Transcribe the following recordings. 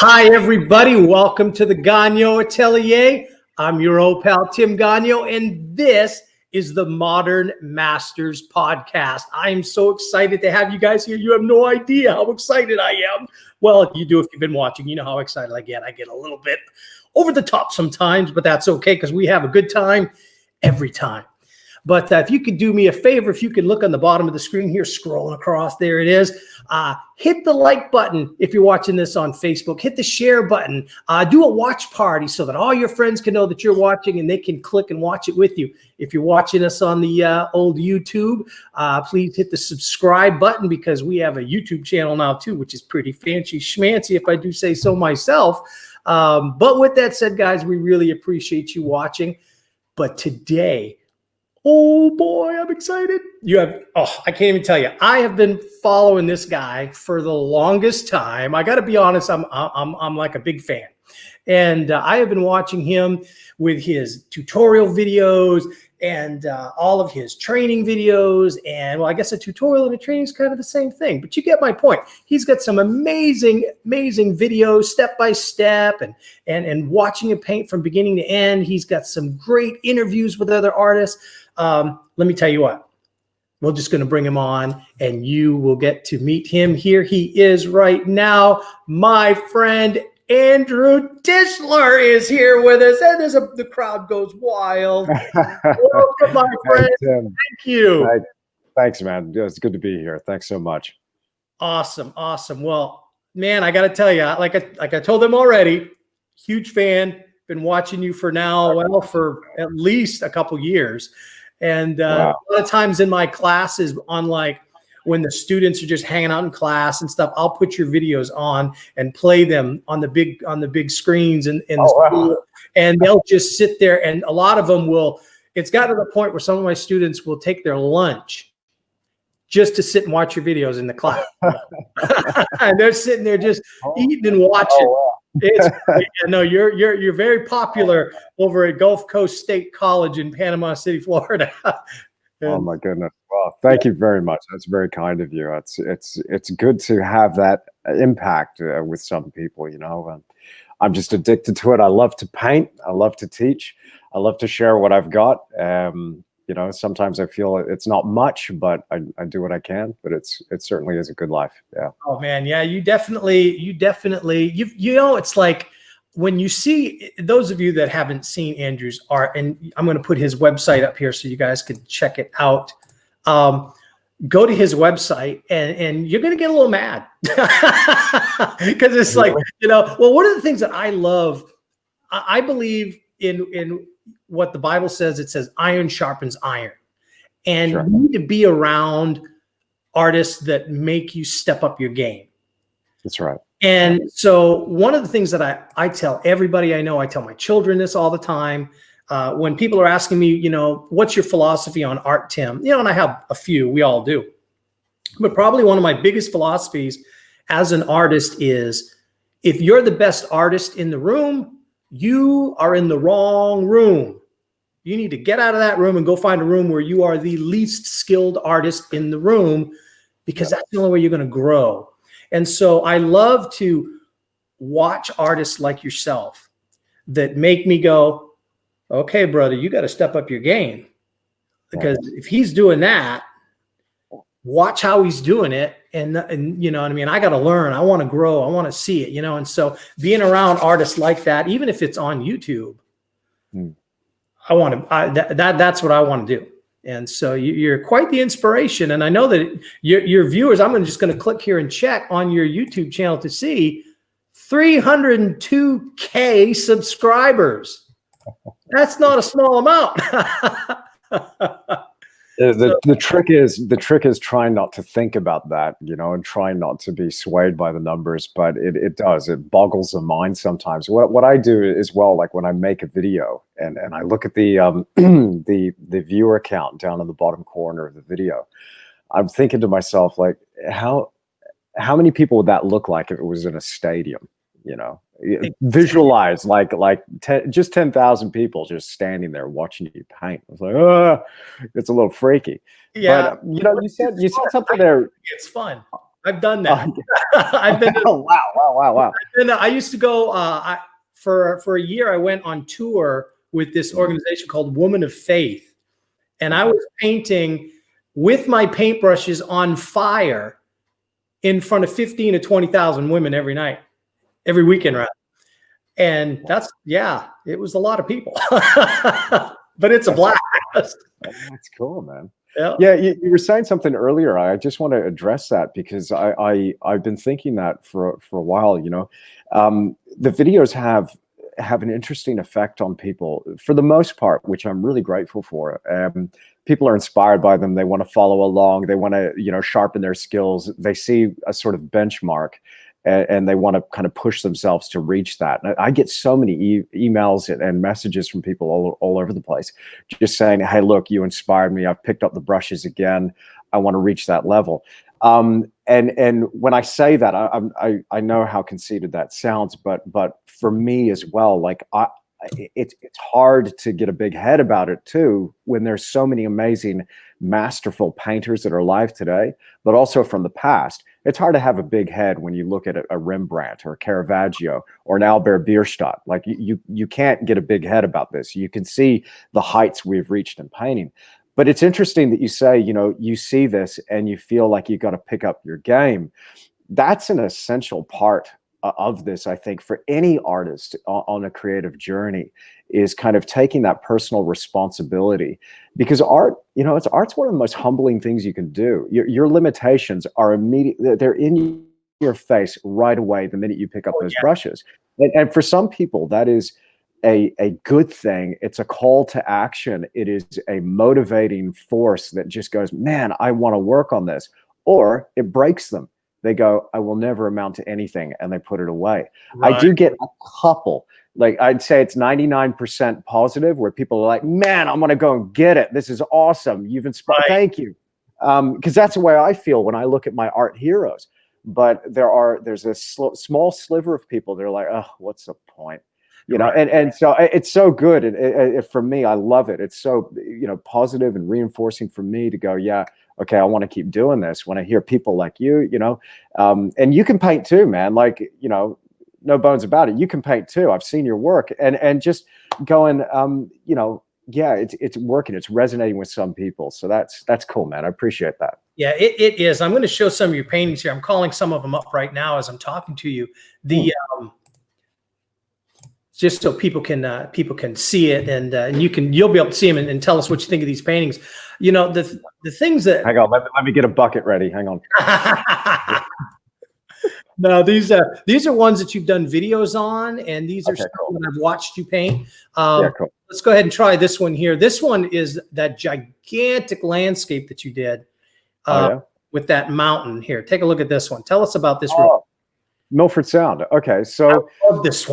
Hi, everybody. Welcome to the Gagnon Atelier. I'm your old pal, Tim Gagnon, and this is the Modern Masters Podcast. I am so excited to have you guys here. You have no idea how excited I am. Well, you do if you've been watching. You know how excited I get. I get a little bit over the top sometimes, but that's okay because we have a good time every time. But if you could do me a favor, if you could look on the bottom of the screen here, scrolling across, there it is. Hit the like button if you're watching this on Facebook. Hit the share button. Do a watch party so that all your friends can know that you're watching and they can click and watch it with you. If you're watching us on the old YouTube, please hit the subscribe button because we have a YouTube channel now too, which is pretty fancy schmancy if I do say so myself. But with that said, guys, we really appreciate you watching. But today, oh boy, I'm excited. I can't even tell you. I have been following this guy for the longest time. I got to be honest, I'm like a big fan. And I have been watching him with his tutorial videos and all of his training videos. And well, I guess a tutorial and a training is kind of the same thing, but you get my point. He's got some amazing videos, step by step, and watching him paint from beginning to end. He's got some great interviews with other artists. Let me tell you what, we're just going to bring him on and you will get to meet him. Here he is right now. My friend, Andrew Tischler is here with us. And the crowd goes wild. Welcome, my friend. Thank you. Thanks, man. It's good to be here. Thanks so much. Awesome. Well, man, I got to tell you, like I told them already, huge fan. Been watching you for at least a couple years. And wow. A lot of times in my classes on like when the students are just hanging out in class and stuff, I'll put your videos on and play them on the big screens in the school. Wow. And they'll just sit there. And a lot of them it's gotten to the point where some of my students will take their lunch just to sit and watch your videos in the class. And they're sitting there just eating and watching. Oh, wow. You're very popular over at Gulf Coast State College in Panama City, Florida. Oh my goodness! Well, thank you very much. That's very kind of you. It's good to have that impact with some people. You know, I'm just addicted to it. I love to paint. I love to teach. I love to share what I've got. You know, sometimes I feel it's not much, but I do what I can. But it certainly is a good life. Yeah. Oh man, yeah. You definitely. You know, it's like when you see those of you that haven't seen Andrew's art, and I'm going to put his website up here so you guys can check it out. Go to his website, and you're going to get a little mad because it's like, you know. Well, one of the things that I love, I believe in what the Bible says. It says iron sharpens iron, and sure. You need to be around artists that make you step up your game. That's right. And so one of the things that I tell everybody I know, I tell my children this all the time. When people are asking me, you know, what's your philosophy on art, Tim? You know, and I have a few, we all do. But probably one of my biggest philosophies as an artist is if you're the best artist in the room, you are in the wrong room. You need to get out of that room and go find a room where you are the least skilled artist in the room, because that's the only way you're going to grow. And so I love to watch artists like yourself that make me go, okay, brother, you got to step up your game, because if he's doing that, watch how he's doing it. And you know what I mean? I got to learn. I want to grow. I want to see it, you know? And so being around artists like that, even if it's on YouTube, that's what I want to do. And so you're quite the inspiration. And I know that your viewers, I'm just going to click here and check on your YouTube channel to see 302K subscribers. That's not a small amount. The trick is trying not to think about that, and trying not to be swayed by the numbers. But it boggles the mind sometimes. What I do as well, like when I make a video and I look at the the viewer count down in the bottom corner of the video, I'm thinking to myself, like, how many people would that look like if it was in a stadium? Visualize just 10,000 people just standing there watching you paint. It's like, it's a little freaky. Yeah, but you said something there. It's fun. I've done that. I've been. Oh, wow. I used to go for a year. I went on tour with this organization called Woman of Faith, and I was painting with my paintbrushes on fire in front of 15 to 20,000 women every night. Every weekend, right? And it was a lot of people, but it's a blast. That's cool, man. Yeah, you were saying something earlier. I just want to address that because I've been thinking that for a while. The videos have an interesting effect on people for the most part, which I'm really grateful for. People are inspired by them. They want to follow along. They want to sharpen their skills. They see a sort of benchmark. And they want to kind of push themselves to reach that. And I get so many emails and messages from people all over the place, just saying, "Hey, look, you inspired me. I've picked up the brushes again. I want to reach that level." And when I say that, I know how conceited that sounds, but for me as well, like it's hard to get a big head about it too when there's so many amazing, masterful painters that are alive today, but also from the past. It's hard to have a big head when you look at a Rembrandt or a Caravaggio or an Albert Bierstadt. Like you can't get a big head about this. You can see the heights we've reached in painting. But it's interesting that you say, you see this and you feel like you got to pick up your game. That's an essential part of this, I think, for any artist on a creative journey, is kind of taking that personal responsibility, because art's one of the most humbling things you can do. Your limitations are immediate; they're in your face right away the minute you pick up those brushes. And for some people, that is a good thing. It's a call to action. It is a motivating force that just goes, "Man, I want to work on this," or it breaks them. They go, "I will never amount to anything," and they put it away. Right. I do get a couple, like I'd say it's 99% positive, where people are like, "Man, I'm going to go and get it. This is awesome. You've inspired." Right. Thank you. Because that's the way I feel when I look at my art heroes. But there's a small sliver of people that are like, "Oh, what's the point?" And so it's so good. And for me, I love it. It's so, positive and reinforcing for me to go, yeah, okay, I want to keep doing this. When I hear people like you, and you can paint too, man, like, no bones about it. You can paint too. I've seen your work and just going, yeah, it's working. It's resonating with some people. So that's cool, man. I appreciate that. Yeah, it is. I'm going to show some of your paintings here. I'm calling some of them up right now as I'm talking to you. Just so people can see it, and you'll be able to see them and tell us what you think of these paintings. The things that. Hang on, let me get a bucket ready. Hang on. No, these are ones that you've done videos on, and these are some that I've watched you paint. Yeah, cool. Let's go ahead and try this one here. This one is that gigantic landscape that you did with that mountain here. Take a look at this one. Tell us about this room. Milford Sound. Okay, so I love this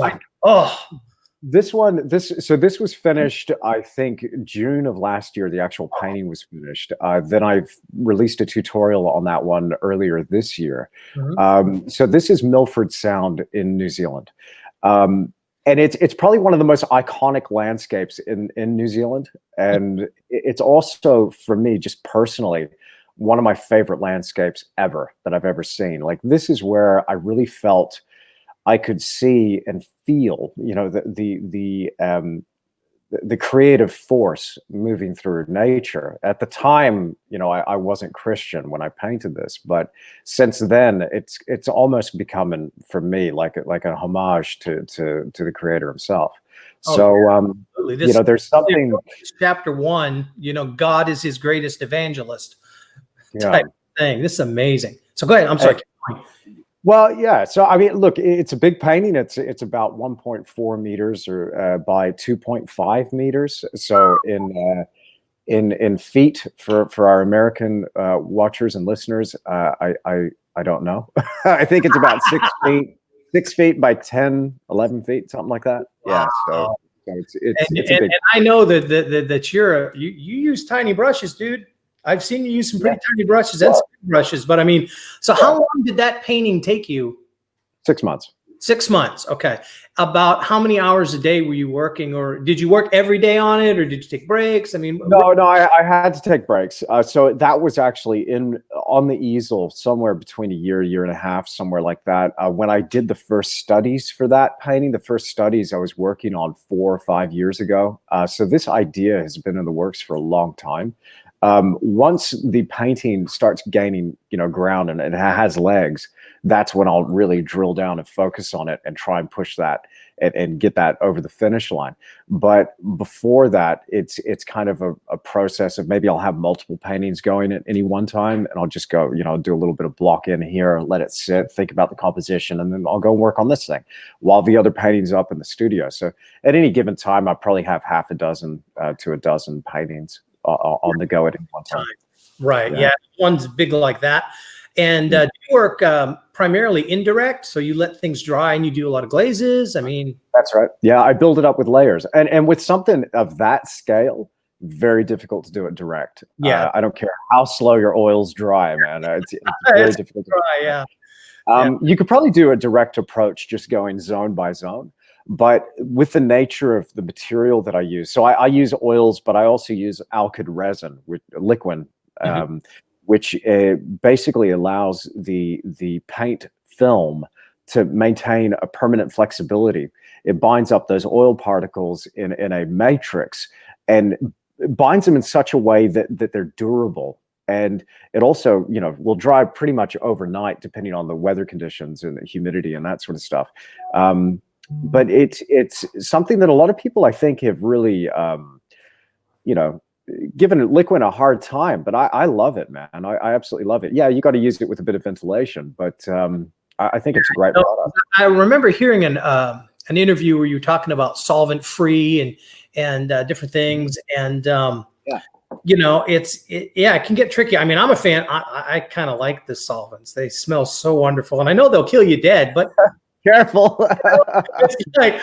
one. This was finished, I think, June of last year. The actual painting was finished. Then I've released a tutorial on that one earlier this year. Mm-hmm. So this is Milford Sound in New Zealand. And it's probably one of the most iconic landscapes in New Zealand. And it's also, for me, just personally, one of my favorite landscapes ever that I've ever seen. Like, this is where I really felt I could see and feel, the creative force moving through nature. At the time, I wasn't Christian when I painted this, but since then, it's almost becoming, for me, like a homage to the Creator Himself. So, there's something. Chapter 1, God is His greatest evangelist. Type thing. This is amazing. So go ahead. I'm sorry. Well, yeah. So I mean, look, it's a big painting. It's about 1.4 meters or by 2.5 meters. So in feet for our American watchers and listeners, I don't know. I think it's about 6 feet by 10, 11 feet, something like that. Yeah. So it's a big. And I know that you use tiny brushes, dude. I've seen you use some pretty tiny brushes and small brushes, but I mean, so how long did that painting take you? 6 months. 6 months. Okay. About how many hours a day were you working, or did you work every day on it, or did you take breaks? I mean, no, I had to take breaks. So that was actually on the easel somewhere between a year and a half, somewhere like that. When I did the first studies for that painting, the first studies I was working on 4 or 5 years ago. So this idea has been in the works for a long time. Once the painting starts gaining, ground and it has legs, that's when I'll really drill down and focus on it and try and push that and get that over the finish line. But before that, it's kind of a process of maybe I'll have multiple paintings going at any one time, and I'll just go, do a little bit of block in here, let it sit, think about the composition, and then I'll go work on this thing while the other painting's up in the studio. So at any given time, I probably have half a dozen to a dozen paintings on the go at any one time. Right. Yeah. One's big like that. And do you work primarily indirect? So you let things dry and you do a lot of glazes? I mean, that's right. Yeah, I build it up with layers. And with something of that scale, very difficult to do it direct. Yeah. I don't care how slow your oils dry, man. It's very difficult to dry. Yeah. You could probably do a direct approach, just going zone by zone. But with the nature of the material that I use, so I use oils, but I also use alkyd resin, with liquid, which basically allows the paint film to maintain a permanent flexibility. It binds up those oil particles in a matrix and binds them in such a way that they're durable. And it also, will dry pretty much overnight, depending on the weather conditions and the humidity and that sort of stuff. But it's something that a lot of people, I think, have really, given liquid a hard time. But I love it, man. I absolutely love it. Yeah, you got to use it with a bit of ventilation, but I think it's a great product. I remember hearing an interview where you were talking about solvent-free and different things, and it can get tricky. I mean, I'm a fan. I kind of like the solvents. They smell so wonderful, and I know they'll kill you dead, but careful. It's like,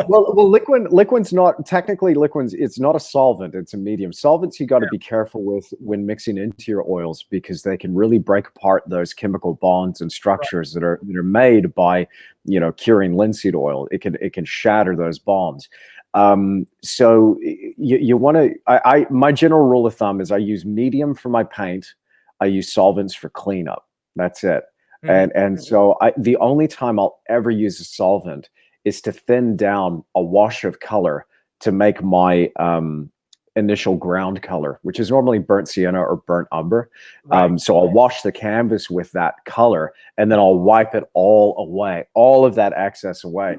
well, liquid's not technically liquids. It's not a solvent. It's a medium. Solvents you got to be careful with when mixing into your oils, because they can really break apart those chemical bonds and structures that are made by curing linseed oil. It can shatter those bonds. So you want to. My general rule of thumb is I use medium for my paint. I use solvents for cleanup. That's it. And so the only time I'll ever use a solvent is to thin down a wash of color to make my initial ground color, which is normally burnt sienna or burnt umber. So I'll wash the canvas with that color, and then I'll wipe it all away, all of that excess away.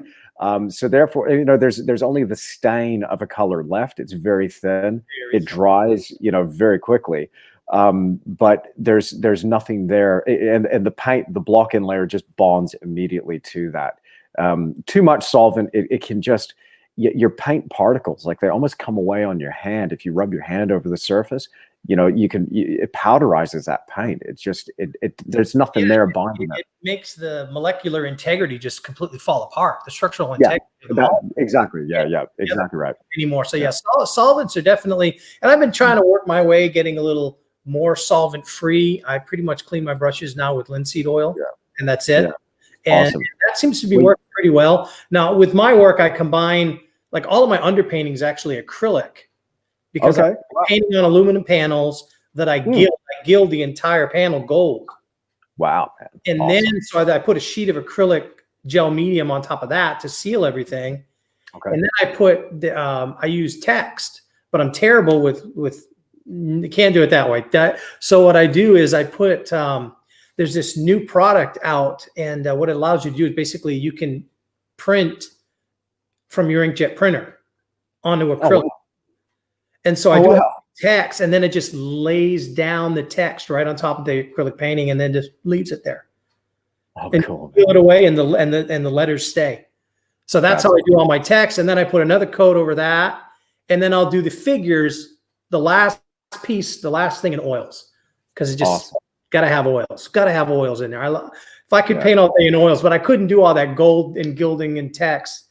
So therefore, there's only the stain of a color left. It's very thin. It dries, very quickly. But there's nothing there, and the paint, the block-in layer just bonds immediately to that. Too much solvent, it can just, your paint particles, like they almost come away on your hand. If you rub your hand over the surface, it powderizes that paint. It's just, there's nothing there bonding it. It makes the molecular integrity just completely fall apart. The structural integrity. Exactly. Yeah, exactly right. Anymore. So solvents are definitely, and I've been trying to work my way, getting a little more solvent free. I pretty much clean my brushes now with linseed oil, and that's it. And that seems to be working pretty well. Now with my work, I combine, like, all of my underpainting is actually acrylic, because I'm painting on aluminum panels that I gild the entire panel gold. Wow. Man. And then so I put a sheet of acrylic gel medium on top of that to seal everything. And then I put I use text, but I'm terrible with can't do it that way. So what I do is I put there's this new product out, and what it allows you to do is basically you can print from your inkjet printer onto acrylic. And so I do text, and then it just lays down the text right on top of the acrylic painting, and then just leaves it there. And peel it away, and the letters stay. So that's how I do all my text. And then I put another coat over that. And then I'll do the figures, the last piece, the last thing in oils. Because it just got to have oils. Got to have oils in there. If I could paint all day in oils, but I couldn't do all that gold and gilding and text.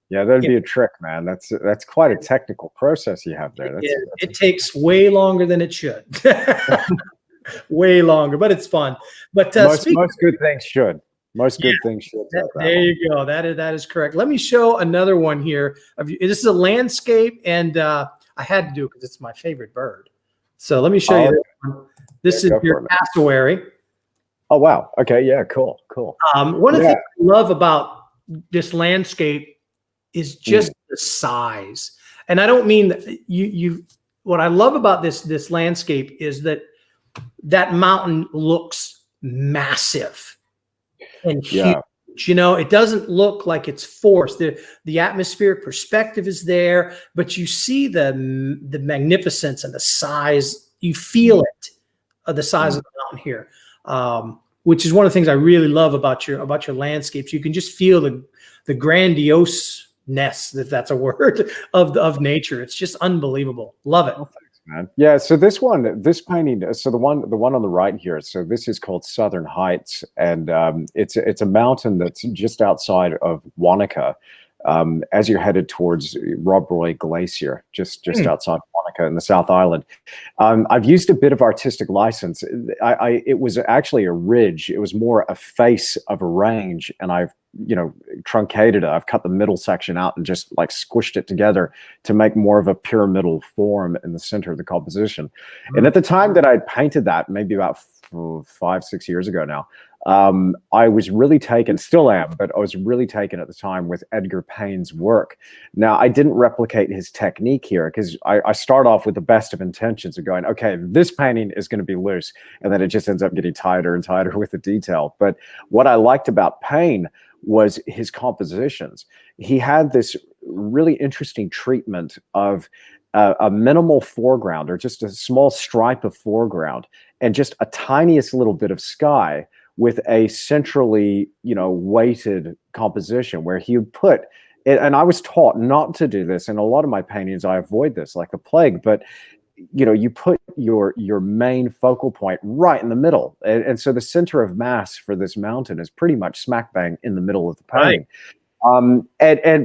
Yeah, that'd be a trick, man. That's quite a technical process you have there. It takes way longer than it should. Way longer, but it's fun. But most good things should. Most good things should. There you go. That is correct. Let me show another one here. This is a landscape, and I had to do it because it's my favorite bird. So let me show you this one. This is your cassowary. Oh, wow. Okay. Yeah. Cool. One of the things I love about this landscape is just the size. And I don't mean that what I love about this landscape is that mountain looks massive and huge. You know, it doesn't look like it's forced. The atmospheric perspective is there, but you see the magnificence and the size. You feel it, the size of the mountain here, which is one of the things I really love about your landscapes. You can just feel the grandioseness, if that's a word, of nature. It's just unbelievable. Love it. Oh, thanks, man. Yeah. So this painting. So the one on the right here. So this is called Southern Heights, and it's a mountain that's just outside of Wanaka. As you're headed towards Rob Roy Glacier, just outside Wanaka in the South Island. I've used a bit of artistic license. It was actually a ridge. It was more a face of a range, and I've truncated it. I've cut the middle section out and just like squished it together to make more of a pyramidal form in the center of the composition. And at the time that I painted that, maybe about 5-6 years ago now, I was really taken, still am, but I was really taken at the time with Edgar Payne's work. Now, I didn't replicate his technique here because I start off with the best of intentions of going, okay, this painting is going to be loose. And then it just ends up getting tighter and tighter with the detail. But what I liked about Payne was his compositions. He had this really interesting treatment of a minimal foreground, or just a small stripe of foreground, and just a tiniest little bit of sky, with a centrally, weighted composition where he would put it. And I was taught not to do this. In a lot of my paintings, I avoid this like the plague, but you put your main focal point right in the middle. And so the center of mass for this mountain is pretty much smack bang in the middle of the painting.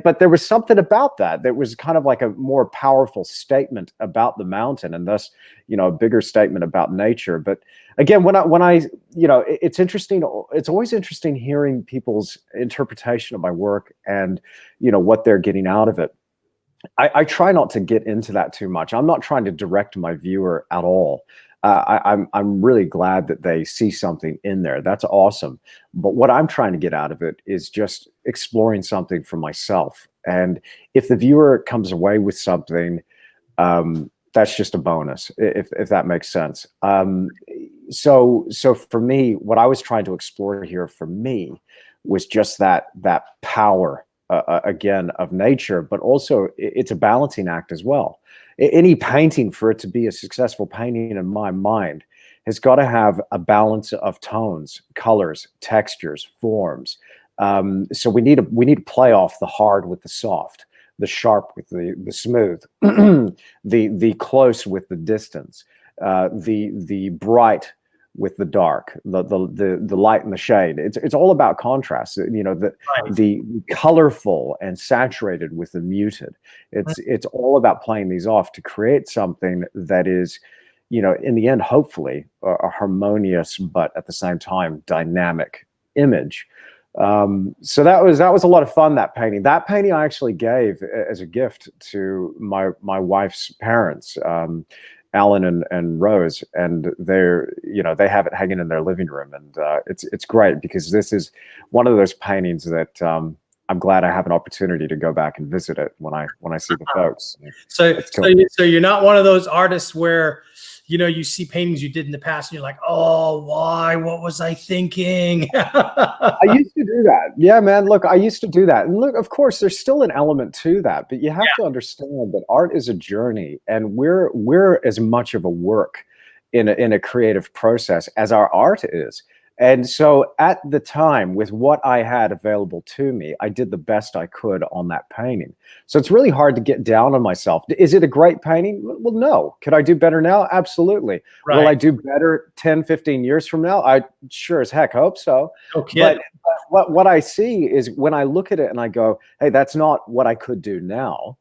But there was something about that was kind of like a more powerful statement about the mountain, and thus, a bigger statement about nature. But again, when I it's interesting. It's always interesting hearing people's interpretation of my work and, what they're getting out of it. I try not to get into that too much. I'm not trying to direct my viewer at all. I'm really glad that they see something in there. That's awesome. But what I'm trying to get out of it is just exploring something for myself. And if the viewer comes away with something, that's just a bonus, if that makes sense. So for me, what I was trying to explore here for me was just that power, again, of nature, but also it's a balancing act as well. Any painting, for it to be a successful painting in my mind, has got to have a balance of tones, colors, textures, forms. So we need to play off the hard with the soft, the sharp with the smooth, the close with the distance, the bright with the dark, the light and the shade. It's all about contrast. The colorful and saturated with the muted. It's all about playing these off to create something that is, in the end, hopefully a harmonious but at the same time dynamic image. So that was a lot of fun. That painting I actually gave as a gift to my wife's parents. Alan and Rose, and they have it hanging in their living room, and it's great because this is one of those paintings that I'm glad I have an opportunity to go back and visit it when I see the folks. So you're not one of those artists where you see paintings you did in the past and you're like, oh, why? What was I thinking? I used to do that. Yeah, man. Look, I used to do that. And look, of course, there's still an element to that, but you have to understand that art is a journey, and we're as much of a work in a creative process as our art is. And so at the time, with what I had available to me, I did the best I could on that painting. So it's really hard to get down on myself. Is it a great painting? Well, no. Could I do better now? Absolutely. Right. Will I do better 10, 15 years from now? I sure as heck hope so. Okay. But what I see is when I look at it and I go, hey, that's not what I could do now.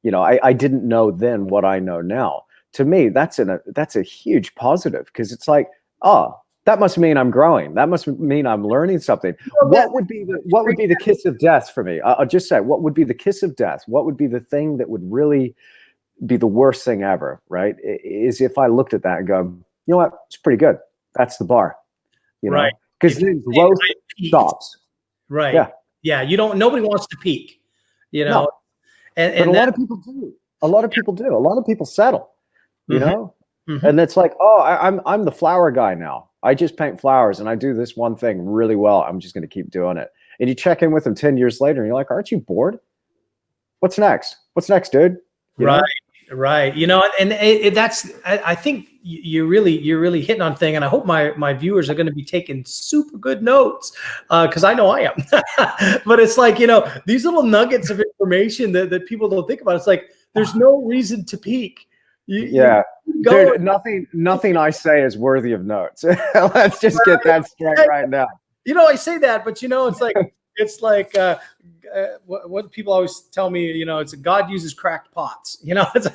You know, I didn't know then what I know now. To me, that's a huge positive, because it's like, oh, that must mean I'm growing. That must mean I'm learning something. What would be the kiss of death for me? I'll just say, what would be the kiss of death? What would be the thing that would really be the worst thing ever, right? Is if I looked at that and go, you know what, it's pretty good. That's the bar, you know? Right. Because then growth stops. Right. Yeah. Yeah. Nobody wants to peak, you know? No. And but a lot of people do. A lot of people do. A lot of people settle, you know? Mm-hmm. And it's like, oh, I'm the flower guy now. I just paint flowers and I do this one thing really well. I'm just going to keep doing it. And you check in with them 10 years later and you're like, aren't you bored? What's next? What's next, dude? You know? Right. You know, and that's, I think you're really hitting on thing. And I hope my viewers are going to be taking super good notes, because I know I am. But it's like, you know, these little nuggets of information that people don't think about. It's like, there's no reason to peak. Dude, nothing I say is worthy of notes. Let's just get that straight right now. You know, I say that, but you know, it's like what people always tell me. You know, it's God uses cracked pots. You know, it's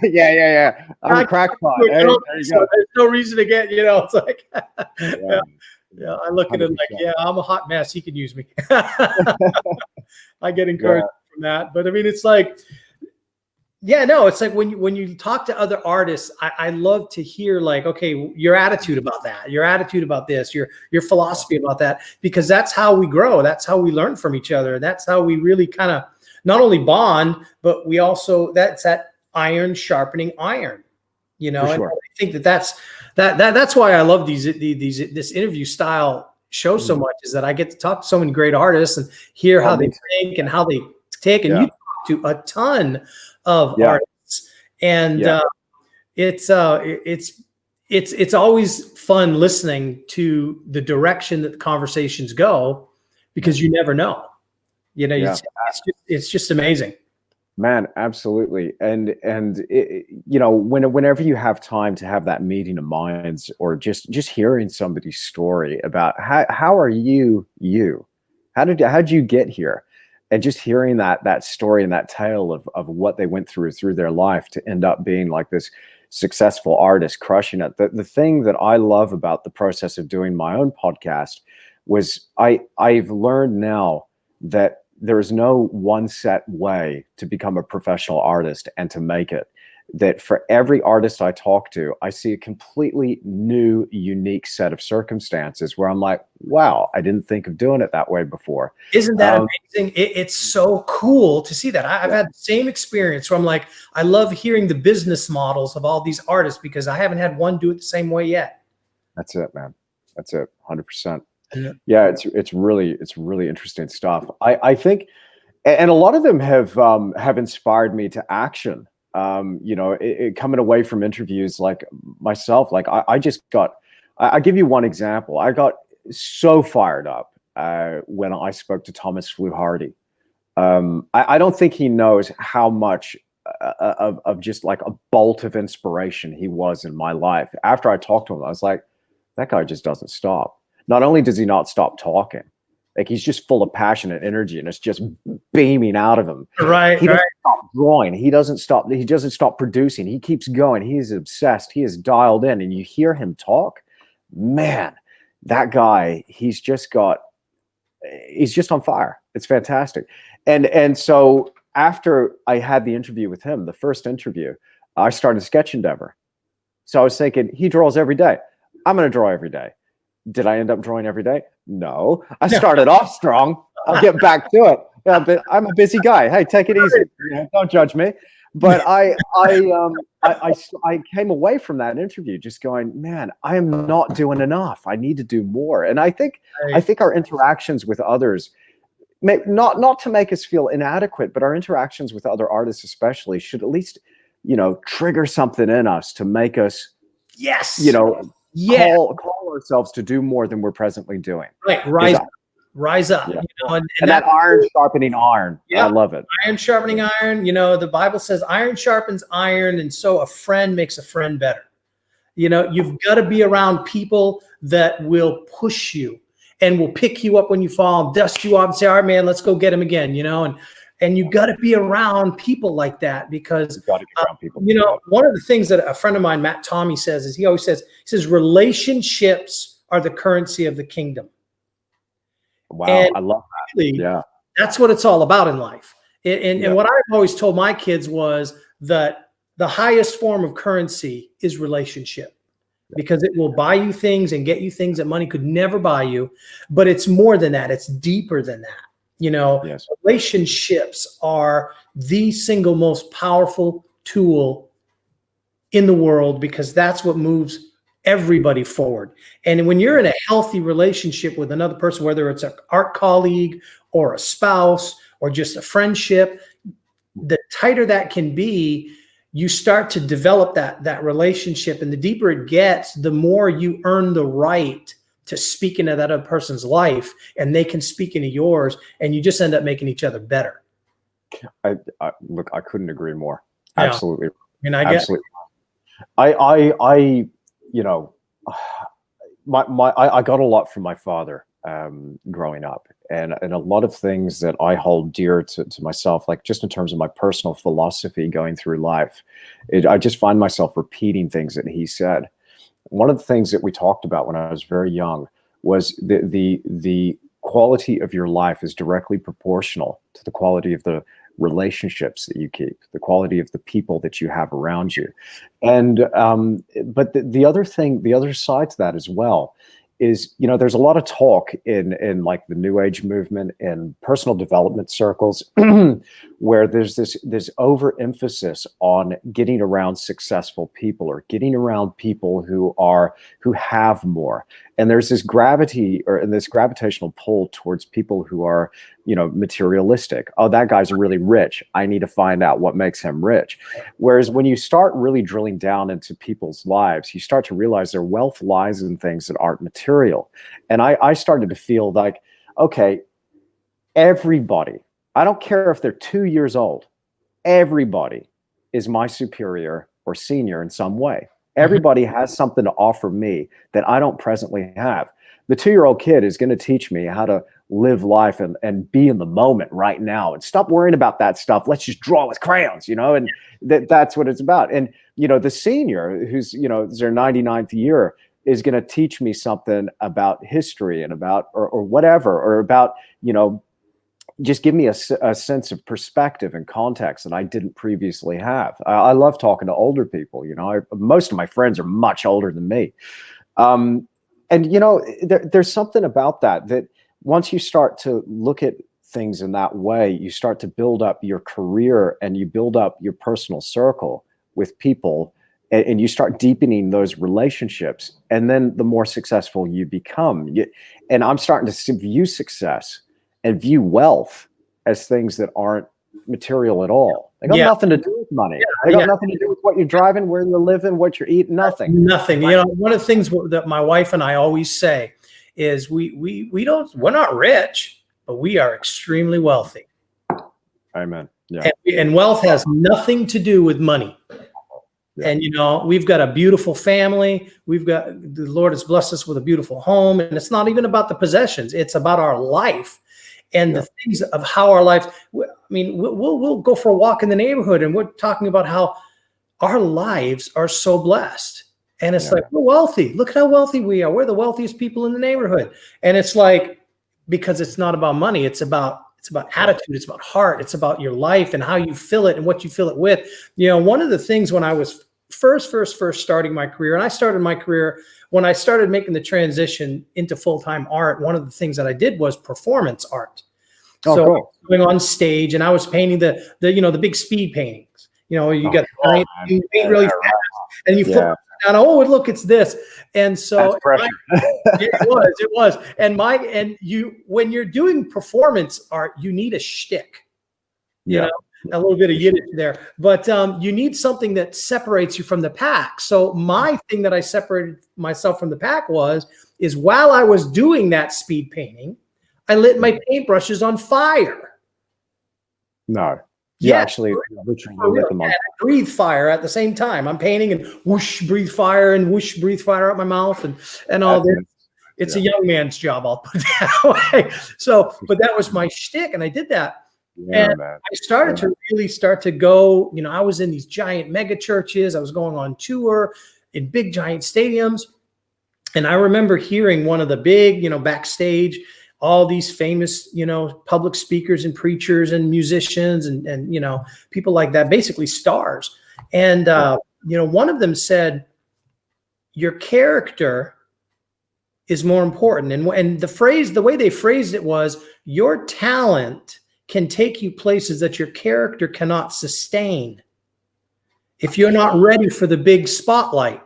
yeah. I'm a cracked pot. Hey, there you go. There's no reason to get. You know, it's like yeah. I look at it like, yeah, I'm a hot mess. He can use me. I get encouraged from that, but I mean, it's like. Yeah, no, it's like when you talk to other artists, I love to hear like, okay, your attitude about that, your attitude about this, your philosophy about that, because that's how we grow. That's how we learn from each other. That's how we really kind of not only bond, but we also, that's that iron sharpening iron, you know. And I think that's why I love this interview style show so much, is that I get to talk to so many great artists and hear how they think and how they take, and you talk to a ton of artists, and it's always fun listening to the direction that the conversations go, because you never know, you know. It's just amazing, man. Absolutely. And it, you know, whenever you have time to have that meeting of minds, or just hearing somebody's story about how are you how'd you get here, and just hearing that story and that tale of what they went through their life to end up being like this successful artist, crushing it. The thing that I love about the process of doing my own podcast was I've learned now that there is no one set way to become a professional artist and to make it. That for every artist I talk to, I see a completely new, unique set of circumstances where I'm like, wow, I didn't think of doing it that way before. Isn't that amazing? It's so cool to see that. I've had the same experience where I'm like, I love hearing the business models of all these artists, because I haven't had one do it the same way yet. That's it, man. That's it. 100%. Yeah, it's really interesting stuff. I think, and a lot of them have inspired me to action. You know, coming away from interviews like myself, like I'll give you one example. I got so fired up when I spoke to Thomas Fluharty. I don't think he knows how much of just like a bolt of inspiration he was in my life. After I talked to him, I was like, that guy just doesn't stop. Not only does he not stop talking, like he's just full of passion and energy, and it's just beaming out of him. Right. He doesn't stop drawing. He doesn't stop producing. He keeps going. He is obsessed. He is dialed in. And you hear him talk, man, that guy, he's just on fire. It's fantastic. And so after I had the interview with him, the first interview, I started a sketch endeavor. So I was thinking, he draws every day. I'm going to draw every day. Did I end up drawing every day? No. I started off strong. I'll get back to it. Yeah, but I'm a busy guy. Hey, take it easy. Don't judge me. But I came away from that interview just going, man, I am not doing enough. I need to do more. And I think our interactions with others, not to make us feel inadequate, but our interactions with other artists especially should at least, you know, trigger something in us to make us, you know, call allow ourselves to do more than we're presently doing. Right. Rise up. Yeah. You know, And that iron sharpening iron. Yeah. I love it. Iron sharpening iron. You know, the Bible says iron sharpens iron, and so a friend makes a friend better. You know, you've got to be around people that will push you and will pick you up when you fall, dust you off, and say, "All right, man, let's go get him again." You know, and you got to be around people like that, because You've got to be around people. you know, one of the things that a friend of mine, Matt Tommy, says is he says relationships are the currency of the kingdom. Wow, And I love that. really, Yeah, that's what it's all about in life. And what I've always told my kids was that the highest form of currency is relationship, because it will buy you things and get you things that money could never buy you. But it's more than that. It's deeper than that. You know, relationships are the single most powerful tool in the world, because that's what moves everybody forward. And when you're in a healthy relationship with another person, whether it's an art colleague or a spouse or just a friendship, the tighter that can be, you start to develop that relationship. And the deeper it gets, the more you earn the right to speak into that other person's life, and they can speak into yours, and you just end up making each other better. Look, I couldn't agree more. Yeah. Absolutely. I mean, absolutely. I you know, I got a lot from my father growing up, and a lot of things that I hold dear to myself, like just in terms of my personal philosophy going through life. I just find myself repeating things that he said. One of the things that we talked about when I was very young was the quality of your life is directly proportional to the quality of the relationships that you keep, the quality of the people that you have around you. And but the other thing, the other side to that as well is, you know, there's a lot of talk in like the New Age movement and personal development circles where there's this overemphasis on getting around successful people, or getting around people who have more. And there's this gravity, or this gravitational pull towards people who are, you know, materialistic. Oh, that guy's really rich. I need to find out what makes him rich. Whereas when you start really drilling down into people's lives, you start to realize their wealth lies in things that aren't material. And I started to feel like, okay, everybody, I don't care if they're 2 years old, everybody is my superior or senior in some way. Everybody has something to offer me that I don't presently have. The 2-year-old kid is going to teach me how to live life and be in the moment right now, and stop worrying about that stuff. Let's just draw with crayons, you know, and that's what it's about. And, you know, the senior who's, you know, their 99th year is going to teach me something about history and about, or whatever, or about, you know, just give me a sense of perspective and context that I didn't previously have. I love talking to older people. You know, most of my friends are much older than me. And, you know, there's something about that once you start to look at things in that way, you start to build up your career and you build up your personal circle with people, and you start deepening those relationships. And then the more successful you become. And I'm starting to view success and view wealth as things that aren't material at all. They got nothing to do with money. They got nothing to do with what you're driving, where you're living, what you're eating, nothing. Nothing. You know, one of the things that my wife and I always say is we're not rich, but we are extremely wealthy. Amen. Yeah. And wealth has nothing to do with money. Yeah. And, you know, we've got a beautiful family. The Lord has blessed us with a beautiful home. And it's not even about the possessions. It's about our life and the things of how our lives. I mean, we'll go for a walk in the neighborhood, and we're talking about how our lives are so blessed. And it's like, we're wealthy. Look at how wealthy we are. We're the wealthiest people in the neighborhood. And it's like, because it's not about money. It's about attitude. It's about heart. It's about your life and how you fill it and what you fill it with. You know, one of the things when I was first starting my career, and I started my career when I started making the transition into full-time art, one of the things that I did was performance art. So cool. Going on stage, and I was painting the big speed paintings. You know, you paint really fast, and you flip down. Oh, look, it's this. And so it was. And when you're doing performance art, you need a shtick. You know, a little bit of Yiddish there, but you need something that separates you from the pack. So my thing that I separated myself from the pack is while I was doing that speed painting, I lit my paintbrushes on fire. No, you actually literally lit them on. I breathe fire at the same time. I'm painting and whoosh, breathe fire, and whoosh, breathe fire out my mouth, and all this. It's a young man's job, I'll put it that way. So, but that was my shtick, and I did that. And I started to really start to go, I was in these giant mega churches. I was going on tour in big giant stadiums. And I remember hearing one of the big, backstage, all these famous, public speakers and preachers and musicians and people like that, basically stars. And, one of them said, your character is more important. And the way they phrased it was, your talent can take you places that your character cannot sustain if you're not ready for the big spotlight.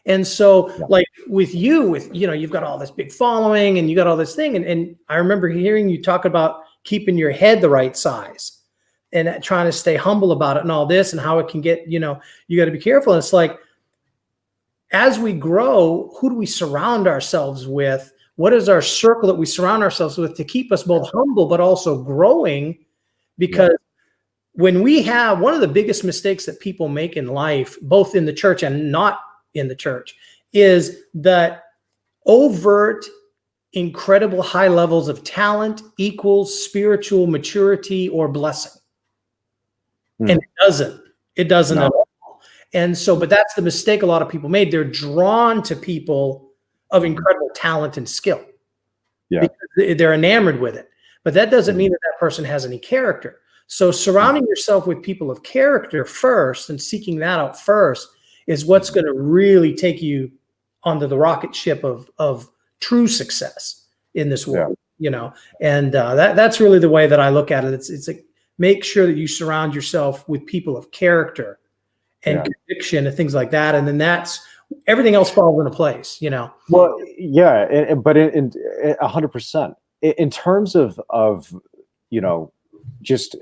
And so like with you've got all this big following and you got all this thing. And I remember hearing you talk about keeping your head the right size and trying to stay humble about it and all this and how it can get, you got to be careful. And it's like, as we grow, who do we surround ourselves with? What is our circle that we surround ourselves with to keep us both humble, but also growing? Because when we have one of the biggest mistakes that people make in life, both in the church and not in the church, is that overt, incredible high levels of talent equals spiritual maturity or blessing. And it doesn't at all. And so, but that's the mistake a lot of people made. They're drawn to people of incredible talent and skill because they're enamored with it. But that doesn't mean that person has any character. So surrounding yourself with people of character first and seeking that out first is what's going to really take you onto the rocket ship of true success in this world, and that's really the way that I look at it. It's like, make sure that you surround yourself with people of character and conviction and things like that. And then everything else falls into place, Well, but in 100%. In terms of just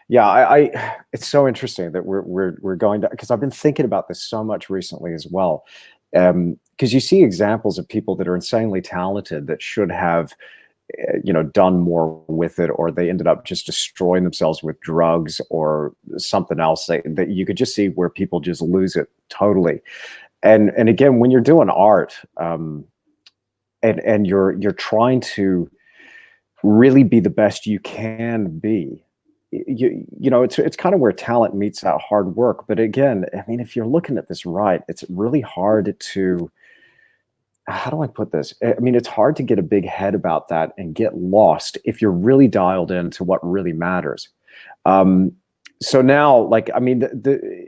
it's so interesting that we're going to, because I've been thinking about this so much recently as well, because you see examples of people that are insanely talented that should have done more with it, or they ended up just destroying themselves with drugs or something else that you could just see where people just lose it totally. And again, when you're doing art, and you're trying to really be the best you can be, it's kind of where talent meets that hard work. But again, I mean, if you're looking at this right, it's really hard to, how do I put this? I mean, it's hard to get a big head about that and get lost if you're really dialed into what really matters. So now, like, I mean,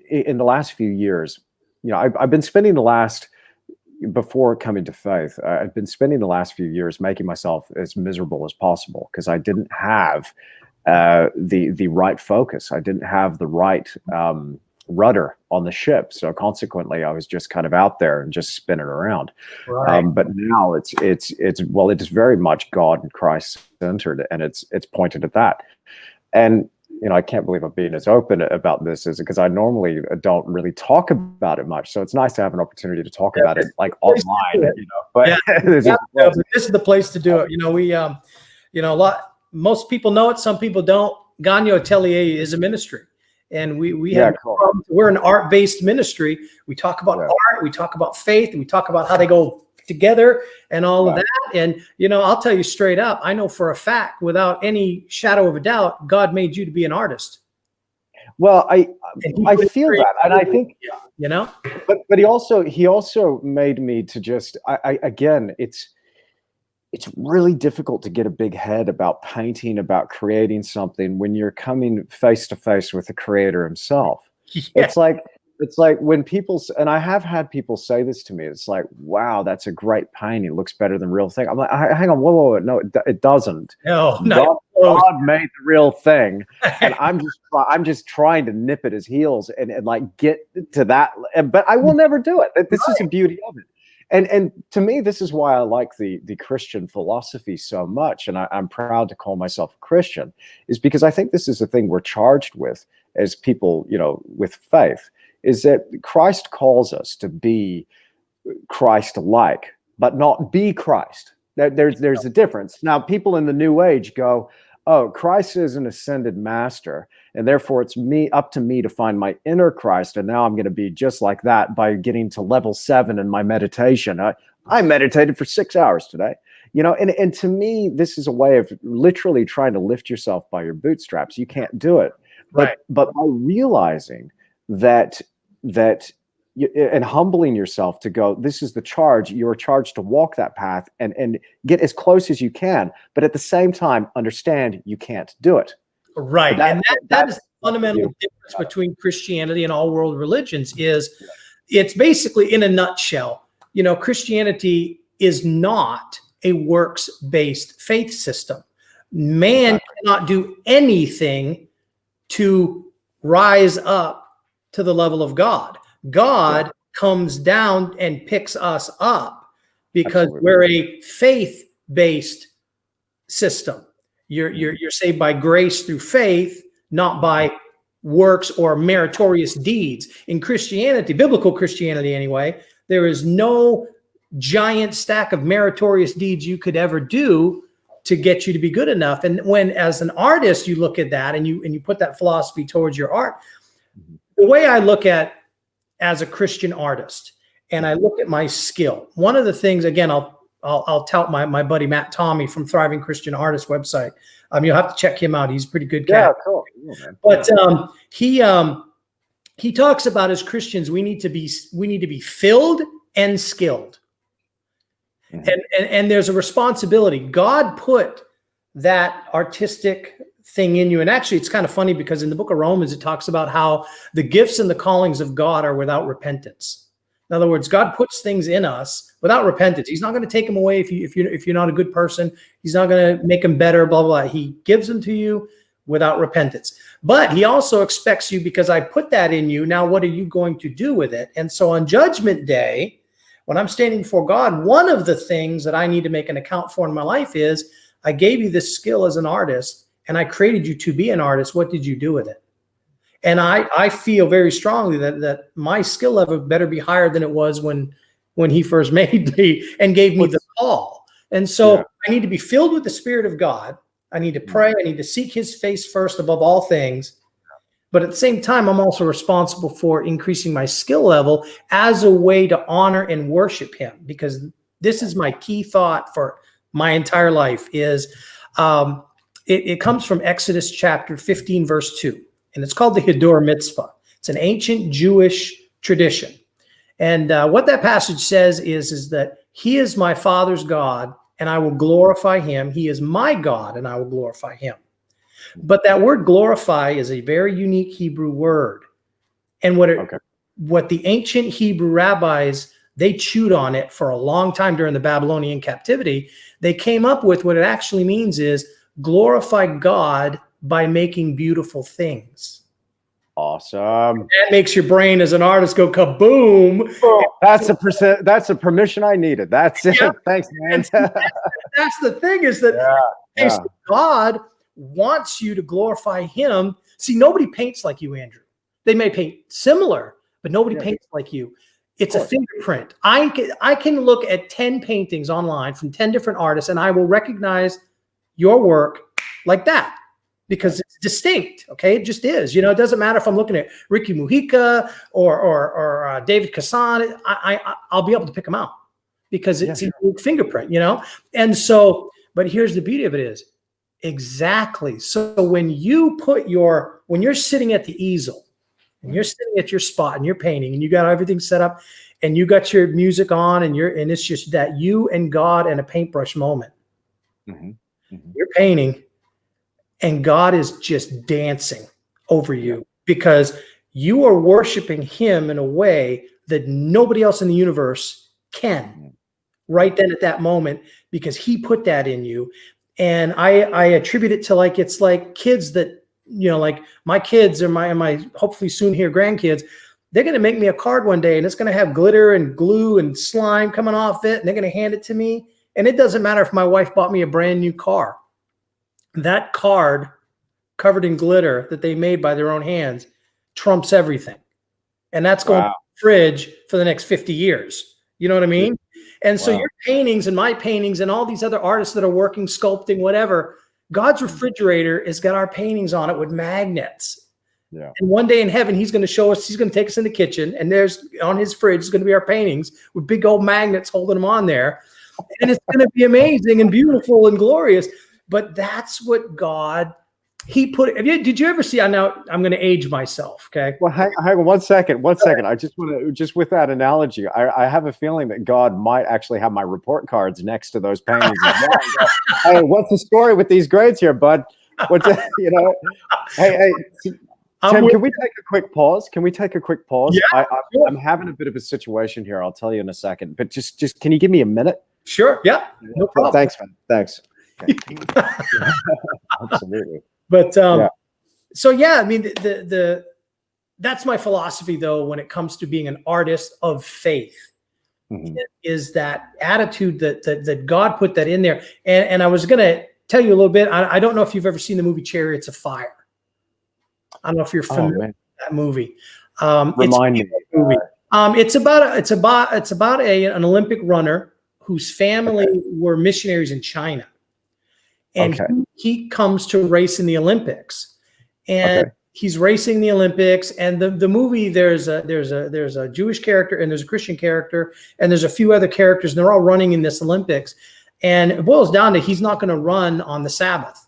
in the last few years, I've been spending before coming to faith, I've been spending the last few years making myself as miserable as possible because I didn't have the right focus. I didn't have the right rudder on the ship. So consequently, I was just kind of out there and just spinning around. Right. But now it's very much God and Christ centered, and it's pointed at that. And I can't believe I'm being as open about this because I normally don't really talk about it much. So it's nice to have an opportunity to talk about it like online, But this is the place to do it. Most people know it, some people don't. Gagnon Atelier is a ministry. And we have we're an art-based ministry. We talk about art, we talk about faith, and we talk about how they go together and all of that. And I'll tell you straight up, I know for a fact, without any shadow of a doubt, God made you to be an artist. Well, I feel that, and I think but he also made me to just again, it's really difficult to get a big head about painting, about creating something when you're coming face to face with the creator himself. Yeah. It's like when and I have had people say this to me, it's like, wow, that's a great painting. It looks better than real thing. I'm like, hang on, whoa. No, it doesn't. No, God made the real thing. And I'm just trying to nip at his heels and like get to that. But I will never do it. This is the beauty of it. And to me, this is why I like the Christian philosophy so much, and I'm proud to call myself a Christian, is because I think this is the thing we're charged with as people, with faith, is that Christ calls us to be Christ-like, but not be Christ. There's a difference. Now, people in the New Age go, "Oh, Christ is an ascended master, and therefore it's up to me to find my inner Christ, and now I'm going to be just like that by getting to level 7 in my meditation." I meditated for 6 hours today, and to me, this is a way of literally trying to lift yourself by your bootstraps. You can't do it, Right. but by realizing that and humbling yourself to go, this is the charge. You're charged to walk that path and get as close as you can, but at the same time, understand you can't do it. Right. And that is the fundamental difference between Christianity and all world religions. It's basically, in a nutshell, Christianity is not a works-based faith system. Man cannot do anything to rise up to the level of God. God comes down and picks us up because we're a faith-based system. You're saved by grace through faith, not by works or meritorious deeds. In Christianity, biblical Christianity anyway, there is no giant stack of meritorious deeds you could ever do to get you to be good enough. And when, as an artist, you look at that and you put that philosophy towards your art, the way I look at as a Christian artist, and I look at my skill. One of the things, again, I'll tout my buddy Matt Tommy from Thriving Christian Artist website. You'll have to check him out. He's a pretty good cat. Yeah, cool. Yeah, but he talks about, as Christians, we need to be filled and skilled. And there's a responsibility. God put that artistic thing in you. And actually, it's kind of funny because in the book of Romans, it talks about how the gifts and the callings of God are without repentance. In other words, God puts things in us without repentance. He's not going to take them away if you're not a good person. He's not going to make them better, blah, blah, blah. He gives them to you without repentance. But he also expects you, because I put that in you, now what are you going to do with it? And so on Judgment Day, when I'm standing before God, one of the things that I need to make an account for in my life is, I gave you this skill as an artist, and I created you to be an artist. What did you do with it? And I feel very strongly that my skill level better be higher than it was when he first made me and gave me the call. And so I need to be filled with the Spirit of God. I need to pray. I need to seek his face first above all things. But at the same time, I'm also responsible for increasing my skill level as a way to honor and worship him, because this is my key thought for my entire life is it comes from Exodus chapter 15, verse 2. And it's called the Hidur Mitzvah. It's an ancient Jewish tradition. And what that passage says is that he is my father's God, and I will glorify him. He is my God, and I will glorify him. But that word glorify is a very unique Hebrew word. And what the ancient Hebrew rabbis, they chewed on it for a long time during the Babylonian captivity. They came up with what it actually means is glorify God by making beautiful things. Awesome. That makes your brain as an artist go kaboom. Oh, that's the permission I needed. That's it. Thanks, man. That's the thing, is that God wants you to glorify him. See, nobody paints like you, Andrew. They may paint similar, but nobody paints like you. It's a fingerprint. I can look at 10 paintings online from 10 different artists, and I will recognize your work like that, because it's distinct. Okay, it just is. It doesn't matter if I'm looking at Ricky Mujica or David Cassan. I'll be able to pick them out because it's a unique fingerprint. And so, but here's the beauty of it is exactly. So when you're sitting at the easel and you're sitting at your spot and you're painting and you got everything set up and you got your music on and it's just that you and God and a paintbrush moment. You're painting and God is just dancing over you because you are worshiping him in a way that nobody else in the universe can right then at that moment, because he put that in you. And I attribute it to it's like kids that, like my kids or my hopefully soon here grandkids, they're going to make me a card one day, and it's going to have glitter and glue and slime coming off it, and they're going to hand it to me. And it doesn't matter if my wife bought me a brand new car. That card covered in glitter that they made by their own hands trumps everything. And that's going to the fridge for the next 50 years. You know what I mean? And so your paintings and my paintings and all these other artists that are working, sculpting, whatever, God's refrigerator has got our paintings on it with magnets. Yeah. And one day in heaven, he's going to show us, he's going to take us in the kitchen, and there's on his fridge is going to be our paintings with big old magnets holding them on there. And it's going to be amazing and beautiful and glorious. But that's what God, he put. Did you ever see? Now I'm going to age myself. Okay. Well, hang on 1 second. 1 second. I just want to, just with that analogy, I have a feeling that God might actually have my report cards next to those paintings as well. Hey, what's the story with these grades here, bud? What's you know? Hey, Tim, can we take a quick pause? Can we take a quick pause? Yeah, I'm having a bit of a situation here. I'll tell you in a second. But just can you give me a minute? Sure. Yeah. No problem. Thanks, man. Thanks. Okay. Absolutely. But so yeah, I mean that's my philosophy though when it comes to being an artist of faith. Is that attitude that God put that in there. And I was gonna tell you a little bit. I don't know if you've ever seen the movie Chariots of Fire. I don't know if you're familiar with that movie. Remind me. Movie. It's about an Olympic runner whose family were missionaries in China. And he comes to race in the Olympics, and he's racing the Olympics. And the movie, there's a Jewish character and there's a Christian character and there's a few other characters, and they're all running in this Olympics. And it boils down to he's not going to run on the Sabbath,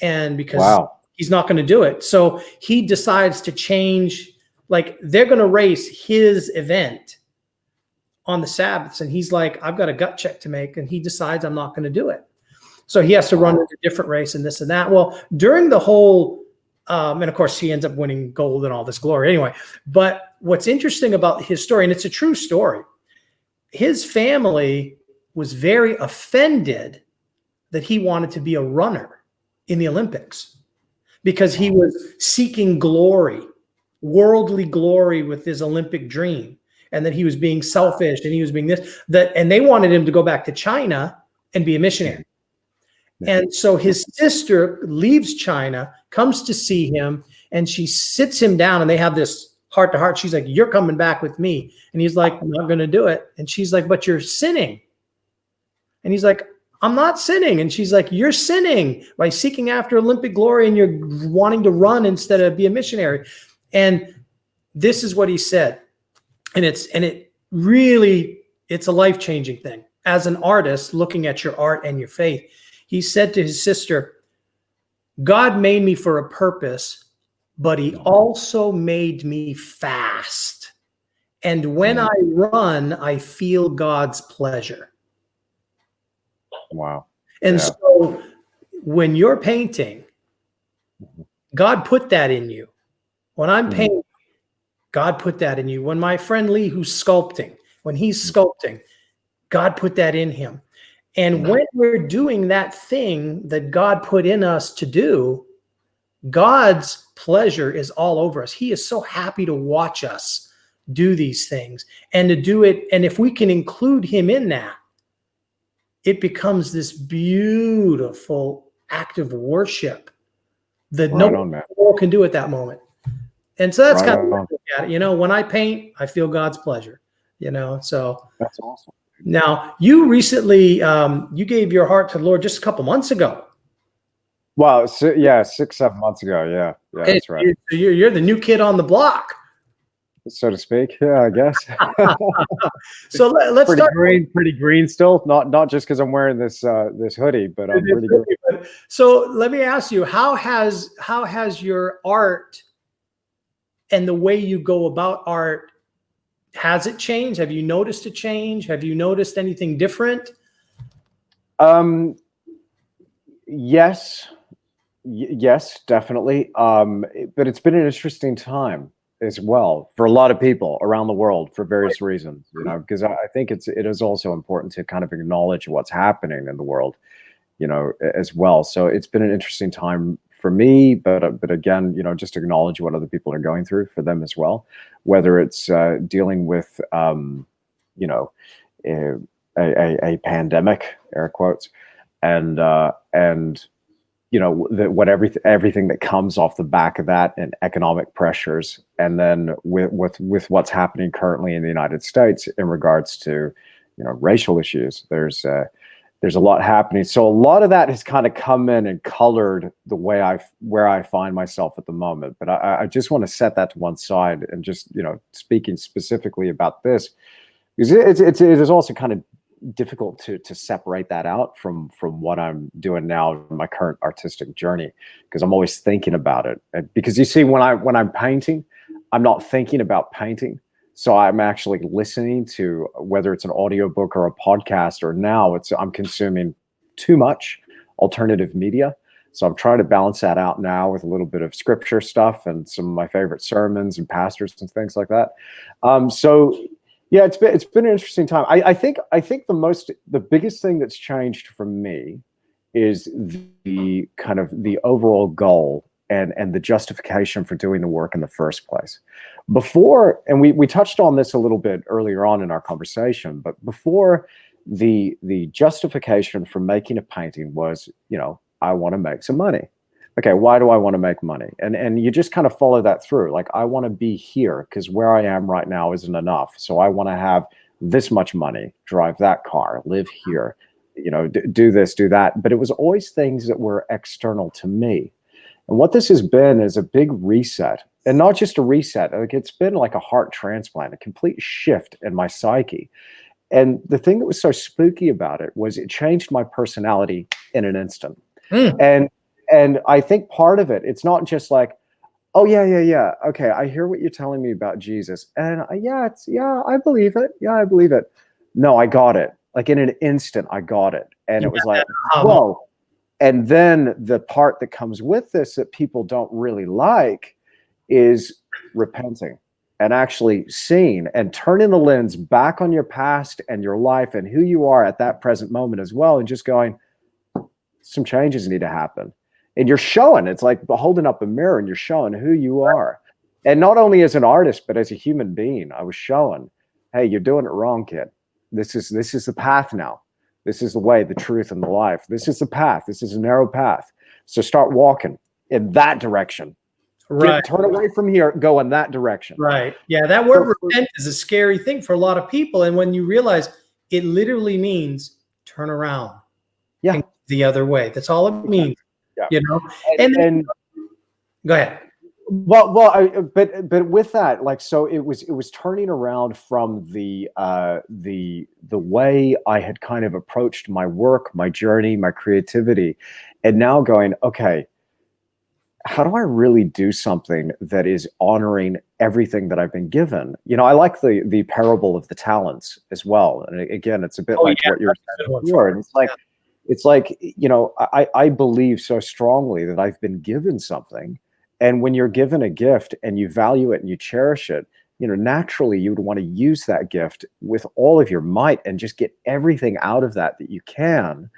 and because he's not going to do it, so he decides to change. Like they're going to race his event on the Sabbaths, and he's like, I've got a gut check to make, and he decides I'm not going to do it. So he has to run a different race and this and that. Well, during the whole, and of course he ends up winning gold and all this glory anyway. But what's interesting about his story, and it's a true story, his family was very offended that he wanted to be a runner in the Olympics because he was seeking glory, worldly glory with his Olympic dream, and that he was being selfish and he was being and they wanted him to go back to China and be a missionary. And so his sister leaves China, comes to see him, and she sits him down, and they have this heart to heart. She's like, you're coming back with me. And he's like, I'm not going to do it. And she's like, but you're sinning. And he's like, I'm not sinning. And she's like, you're sinning by seeking after Olympic glory, and you're wanting to run instead of be a missionary. And this is what he said. And it really, it's a life-changing thing. As an artist, looking at your art and your faith, he said to his sister, God made me for a purpose, but he also made me fast. And when I run, I feel God's pleasure. Wow. And so when you're painting, God put that in you. When I'm painting, God put that in you. When my friend Lee, who's sculpting, when he's sculpting, God put that in him. And when we're doing that thing that God put in us to do, God's pleasure is all over us. He is so happy to watch us do these things and to do it. And if we can include him in that, it becomes this beautiful act of worship that no one can do at that moment. And so that's kind of what I look at it. You know, when I paint, I feel God's pleasure, you know, so that's awesome. Now, you recently, you gave your heart to the Lord just a couple months ago. Well, 6-7 months ago. Yeah, that's right. You're the new kid on the block, so to speak. Yeah, I guess. So let's start. Pretty green still. Not just because I'm wearing this hoodie, but I'm pretty green. So let me ask you, how has your art and the way you go about art, has it changed? Have you noticed a change? Have you noticed anything different? Yes, definitely. But it's been an interesting time as well for a lot of people around the world for various reasons, you know, because I think it is also important to kind of acknowledge what's happening in the world, you know, as well. So it's been an interesting time for me, but again, you know, just acknowledge what other people are going through for them as well, whether it's dealing with, you know, a pandemic, air quotes, and you know, everything that comes off the back of that, and economic pressures, and then with what's happening currently in the United States in regards to, you know, racial issues. There's a lot happening. So a lot of that has kind of come in and colored the way where I find myself at the moment. But I just want to set that to one side and just, you know, speaking specifically about this, because it is also kind of difficult to separate that out from what I'm doing now in my current artistic journey, because I'm always thinking about it. And because you see, when I'm painting, I'm not thinking about painting. So I'm actually listening to, whether it's an audiobook or a podcast, or now I'm consuming too much alternative media. So I'm trying to balance that out now with a little bit of scripture stuff and some of my favorite sermons and pastors and things like that. So yeah, it's been an interesting time. I think the biggest thing that's changed for me is the kind of the overall goal and the justification for doing the work in the first place. Before, and we touched on this a little bit earlier on in our conversation, but before, the justification for making a painting was, you know, I want to make some money. Okay, why do I want to make money? And you just kind of follow that through. Like, I want to be here because where I am right now isn't enough. So I want to have this much money, drive that car, live here, you know, do this, do that. But it was always things that were external to me. And what this has been is a big reset, and not just a reset. Like, it's been like a heart transplant, a complete shift in my psyche. And the thing that was so spooky about it was it changed my personality in an instant. And I think part of it, it's not just like, oh yeah, okay, I hear what you're telling me about Jesus, and I believe it. Yeah, I believe it. No, I got it. Like, in an instant, I got it, and it was like, whoa. And then the part that comes with this that people don't really like is repenting and actually seeing and turning the lens back on your past and your life and who you are at that present moment as well, and just going, some changes need to happen. And you're showing, it's like holding up a mirror and you're showing who you are. And not only as an artist, but as a human being, I was showing, hey, you're doing it wrong, kid. This is the path now. This is the way, the truth, and the life. This is the path. This is a narrow path. So start walking in that direction. Right. Turn away from here, go in that direction. Right. Yeah, that word repent is a scary thing for a lot of people. And when you realize it literally means turn around. Yeah. And the other way. That's all it means. Yeah. You know? And go ahead. But with that, like, so it was turning around from the way I had kind of approached my work, my journey, my creativity, and now going, okay, how do I really do something that is honoring everything that I've been given? You know, I like the parable of the talents as well. And again, it's a bit what you're saying before. And it's like, you know, I believe so strongly that I've been given something. And when you're given a gift and you value it and you cherish it, you know, naturally you would want to use that gift with all of your might and just get everything out of that you can.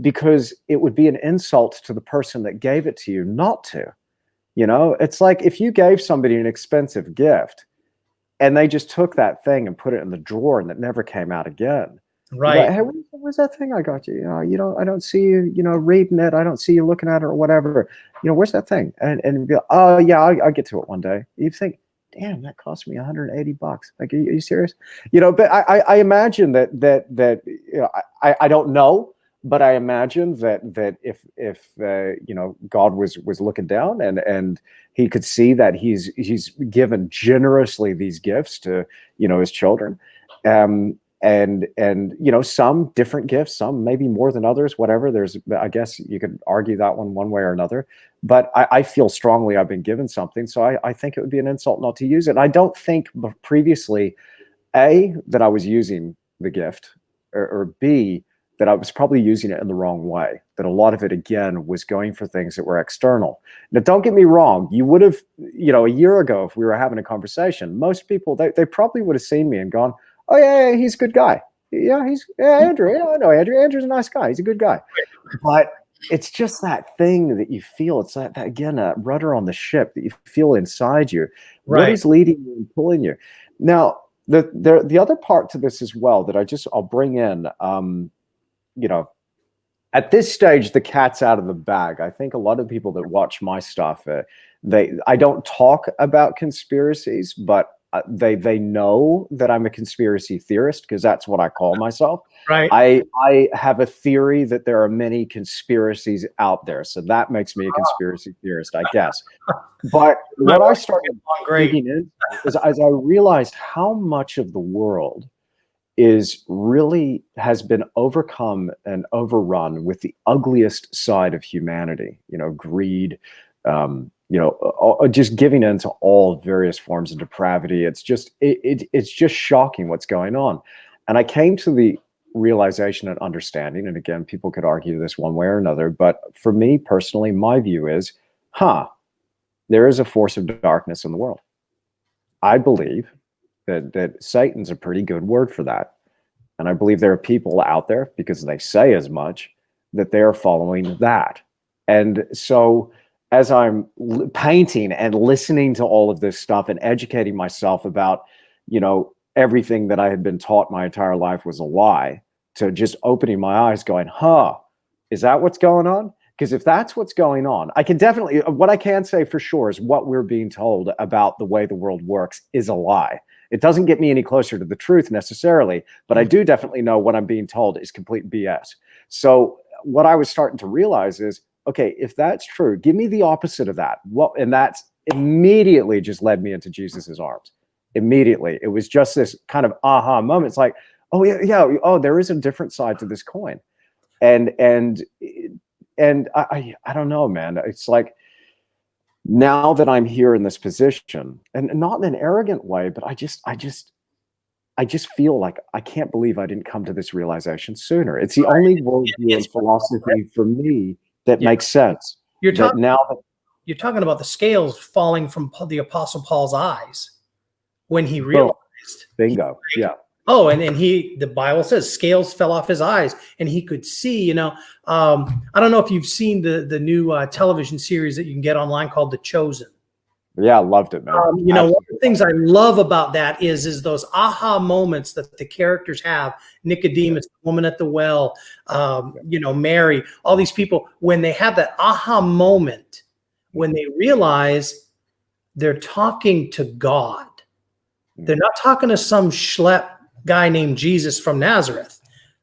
Because it would be an insult to the person that gave it to you not to. You know, it's like if you gave somebody an expensive gift and they just took that thing and put it in the drawer and it never came out again. Right. Like, hey, where's that thing I got you? You know, I don't see you, you know, reading it. I don't see you looking at it or whatever. You know, where's that thing? And be like, oh yeah, I'll get to it one day. You think, damn, that cost me $180. Like, are you serious? You know, but I imagine that you know, I don't know, but I imagine that if you know, God was looking down and he could see that he's given generously these gifts to, you know, his children, and you know, some different gifts, some maybe more than others, whatever. There's, I guess you could argue that one way or another, but I feel strongly I've been given something, so I think it would be an insult not to use it. And I don't think previously, A, that I was using the gift, or B, that I was probably using it in the wrong way, that a lot of it, again, was going for things that were external. Now, don't get me wrong. You would have, you know, a year ago, if we were having a conversation, most people, they probably would have seen me and gone, oh yeah, he's a good guy. Yeah, Andrew. Yeah, I know Andrew. Andrew's a nice guy. He's a good guy. But it's just that thing that you feel. It's that again, a rudder on the ship that you feel inside you. What Right. is leading you and pulling you? Now, the other part to this as well that I'll bring in, you know, at this stage, the cat's out of the bag. I think a lot of people that watch my stuff, I don't talk about conspiracies, but they know that I'm a conspiracy theorist because that's what I call myself. Right. I have a theory that there are many conspiracies out there, so that makes me a conspiracy theorist, I guess. But what I started digging into is as I realized how much of the world has been overcome and overrun with the ugliest side of humanity, greed, just giving in to all various forms of depravity. It's just shocking what's going on. And I came to the realization and understanding, and again, people could argue this one way or another, but for me personally, my view is, there is a force of darkness in the world. I believe that Satan's a pretty good word for that. And I believe there are people out there, because they say as much, that they are following that. And so as I'm painting and listening to all of this stuff and educating myself about, everything that I had been taught my entire life was a lie, to just opening my eyes going, is that what's going on? Because if that's what's going on, what I can say for sure is what we're being told about the way the world works is a lie. It doesn't get me any closer to the truth necessarily, but I do definitely know what I'm being told is complete BS. So what I was starting to realize is, okay, if that's true, give me the opposite of that. And that's immediately just led me into Jesus's arms. Immediately. It was just this kind of aha moment. It's like, oh yeah, oh, there is a different side to this coin. And I don't know, man. It's like, now that I'm here in this position, and not in an arrogant way, but I just feel like I can't believe I didn't come to this realization sooner. It's the only worldview and philosophy for me that makes sense. You're talking about the scales falling from the Apostle Paul's eyes when he realized. Bingo. Yeah. Oh, and the Bible says scales fell off his eyes and he could see, I don't know if you've seen the new television series that you can get online called The Chosen. Yeah, I loved it, man. One of the things I love about that is those aha moments that the characters have. Nicodemus, the woman at the well, Mary, all these people, when they have that aha moment, when they realize they're talking to God. They're not talking to some schlep guy named Jesus from Nazareth.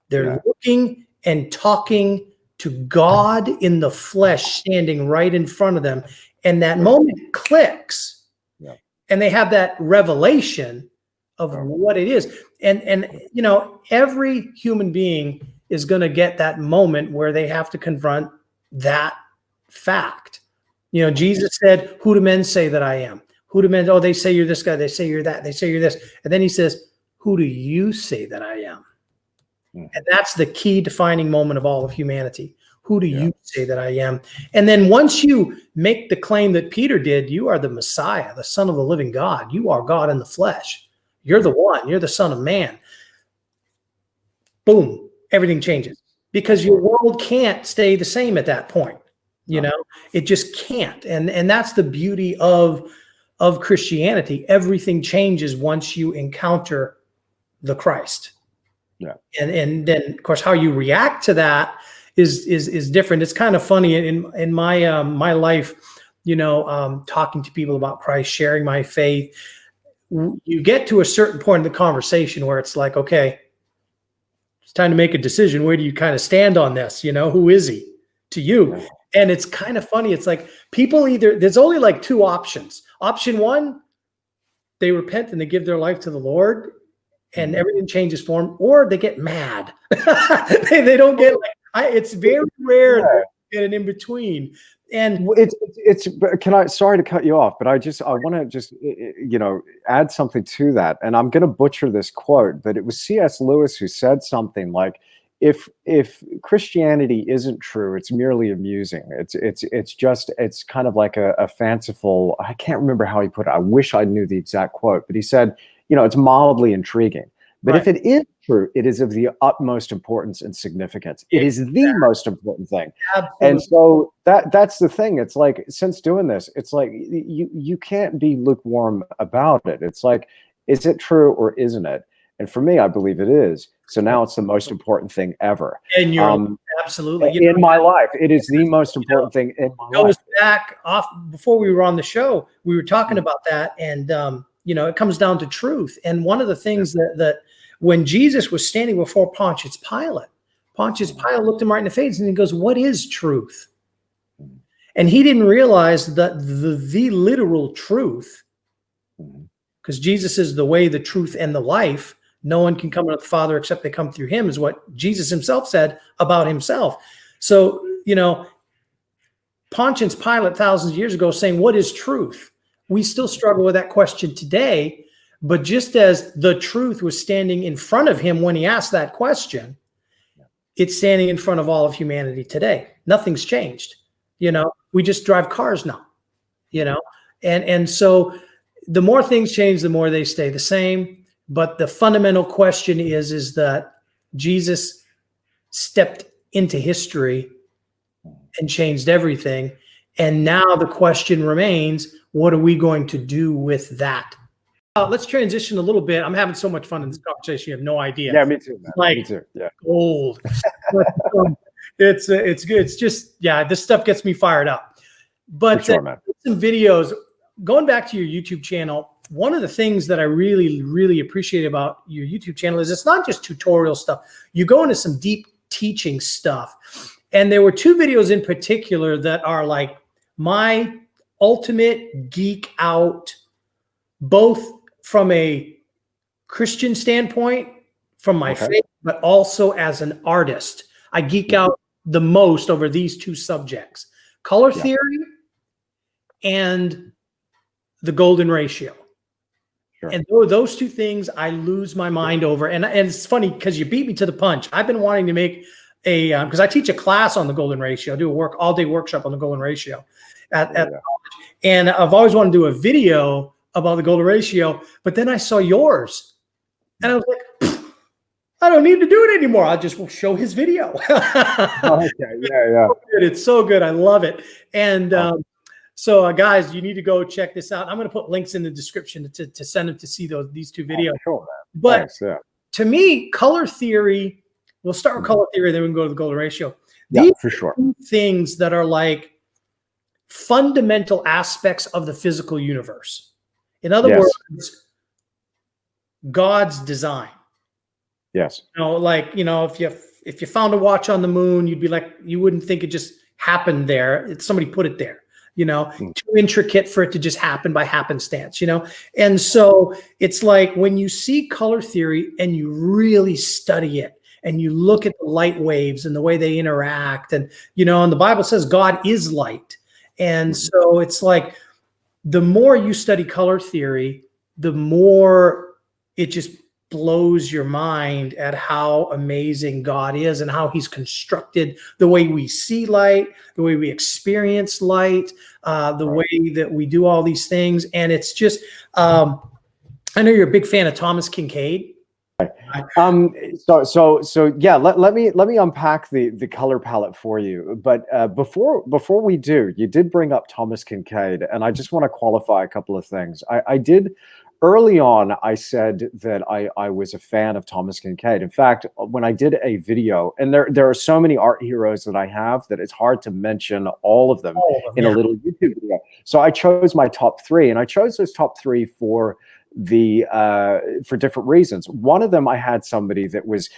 They're looking and talking to God in the flesh, standing right in front of them. And that moment clicks. Yeah. And they have that revelation of what it is. And every human being is going to get that moment where they have to confront that fact. Jesus said, "Who do men say that I am? Who do men? Oh, they say you're this guy. They say you're that. They say you're this." And then he says, "Who do you say that I am?" And that's the key defining moment of all of humanity. Who do you say that I am? And then once you make the claim that Peter did, you are the Messiah, the Son of the living God. You are God in the flesh. You're the one. You're the Son of Man. Boom. Everything changes because your world can't stay the same at that point. It just can't. And that's the beauty of Christianity. Everything changes once you encounter the Christ. Yeah. And then of course how you react to that is different. It's kind of funny in my my life, talking to people about Christ, sharing my faith. You get to a certain point in the conversation where it's like, okay, it's time to make a decision. Where do you kind of stand on this? Who is he to you? Yeah. And it's kind of funny. It's like people there's only like two options. Option one, they repent and they give their life to the Lord and everything changes for them, or they get mad. they don't get it's very rare to get an in-between. And sorry to cut you off, but I want to just, add something to that. And I'm going to butcher this quote, but it was C.S. Lewis who said something like, if Christianity isn't true, it's merely amusing. It's kind of like a fanciful, I can't remember how he put it. I wish I knew the exact quote, but he said, it's mildly intriguing. But Right. if it is true, it is of the utmost importance and significance. It is the most important thing. Absolutely. And so that's the thing. It's like, since doing this, it's like you can't be lukewarm about it. It's like, is it true or isn't it? And for me, I believe it is. So now it's the most important thing ever. And you're absolutely, in my life, it is the most important thing in my life. Goes back off before we were on the show, we were talking about that, and it comes down to truth. And one of the things that when Jesus was standing before Pontius Pilate looked him right in the face and he goes, "What is truth?" And he didn't realize that the literal truth, because Jesus is the way, the truth, and the life. No one can come to the Father except they come through him, is what Jesus himself said about himself. So, Pontius Pilate thousands of years ago saying, "What is truth?" We still struggle with that question today. But just as the truth was standing in front of him when he asked that question, it's standing in front of all of humanity today. Nothing's changed. We just drive cars now, and so the more things change, the more they stay the same. But the fundamental question is that Jesus stepped into history and changed everything. And now the question remains, what are we going to do with that? Let's transition a little bit. I'm having so much fun in this conversation. You have no idea. Yeah, me too, man. Like, me too. Yeah. Gold. It's good. It's just, this stuff gets me fired up. But For sure, man. Some videos, going back to your YouTube channel, one of the things that I really, really appreciate about your YouTube channel is it's not just tutorial stuff. You go into some deep teaching stuff. And there were two videos in particular that are like my ultimate geek out, both from a Christian standpoint, from my faith, but also as an artist. I geek out the most over these two subjects: color theory and the golden ratio. Sure. And those two things I lose my mind over. And it's funny because you beat me to the punch. I've been wanting to make because I teach a class on the golden ratio. I do a all-day workshop on the golden ratio at college. And I've always wanted to do a video about the golden ratio, but then I saw yours. And I was like, I don't need to do it anymore. I'll just show his video. It's so good. I love it. And so guys, you need to go check this out. I'm going to put links in the description to send them to see these two videos. Cool, but to me, color theory, we'll start with color theory, then we can go to the golden ratio. These for sure. Things that are like fundamental aspects of the physical universe. In other words, God's design. Yes. If you found a watch on the moon, you'd be like, you wouldn't think it just happened there. Somebody put it there. Too intricate for it to just happen by happenstance, And so it's like when you see color theory and you really study it and you look at the light waves and the way they interact and the Bible says God is light. And so it's like the more you study color theory, the more it just blows your mind at how amazing God is and how he's constructed the way we see light, the way we experience light, the way that we do all these things. And it's just, I know you're a big fan of Thomas Kincaid. So yeah, let me unpack the color palette for you. But before we do, you did bring up Thomas Kincaid, and I just want to qualify a couple of things. I did early on. I said that I was a fan of Thomas Kincaid. In fact, when I did a video, and there are so many art heroes that I have that it's hard to mention all of them in a little YouTube video. So I chose my top three, and I chose those top three for different reasons. One of them, I had somebody that was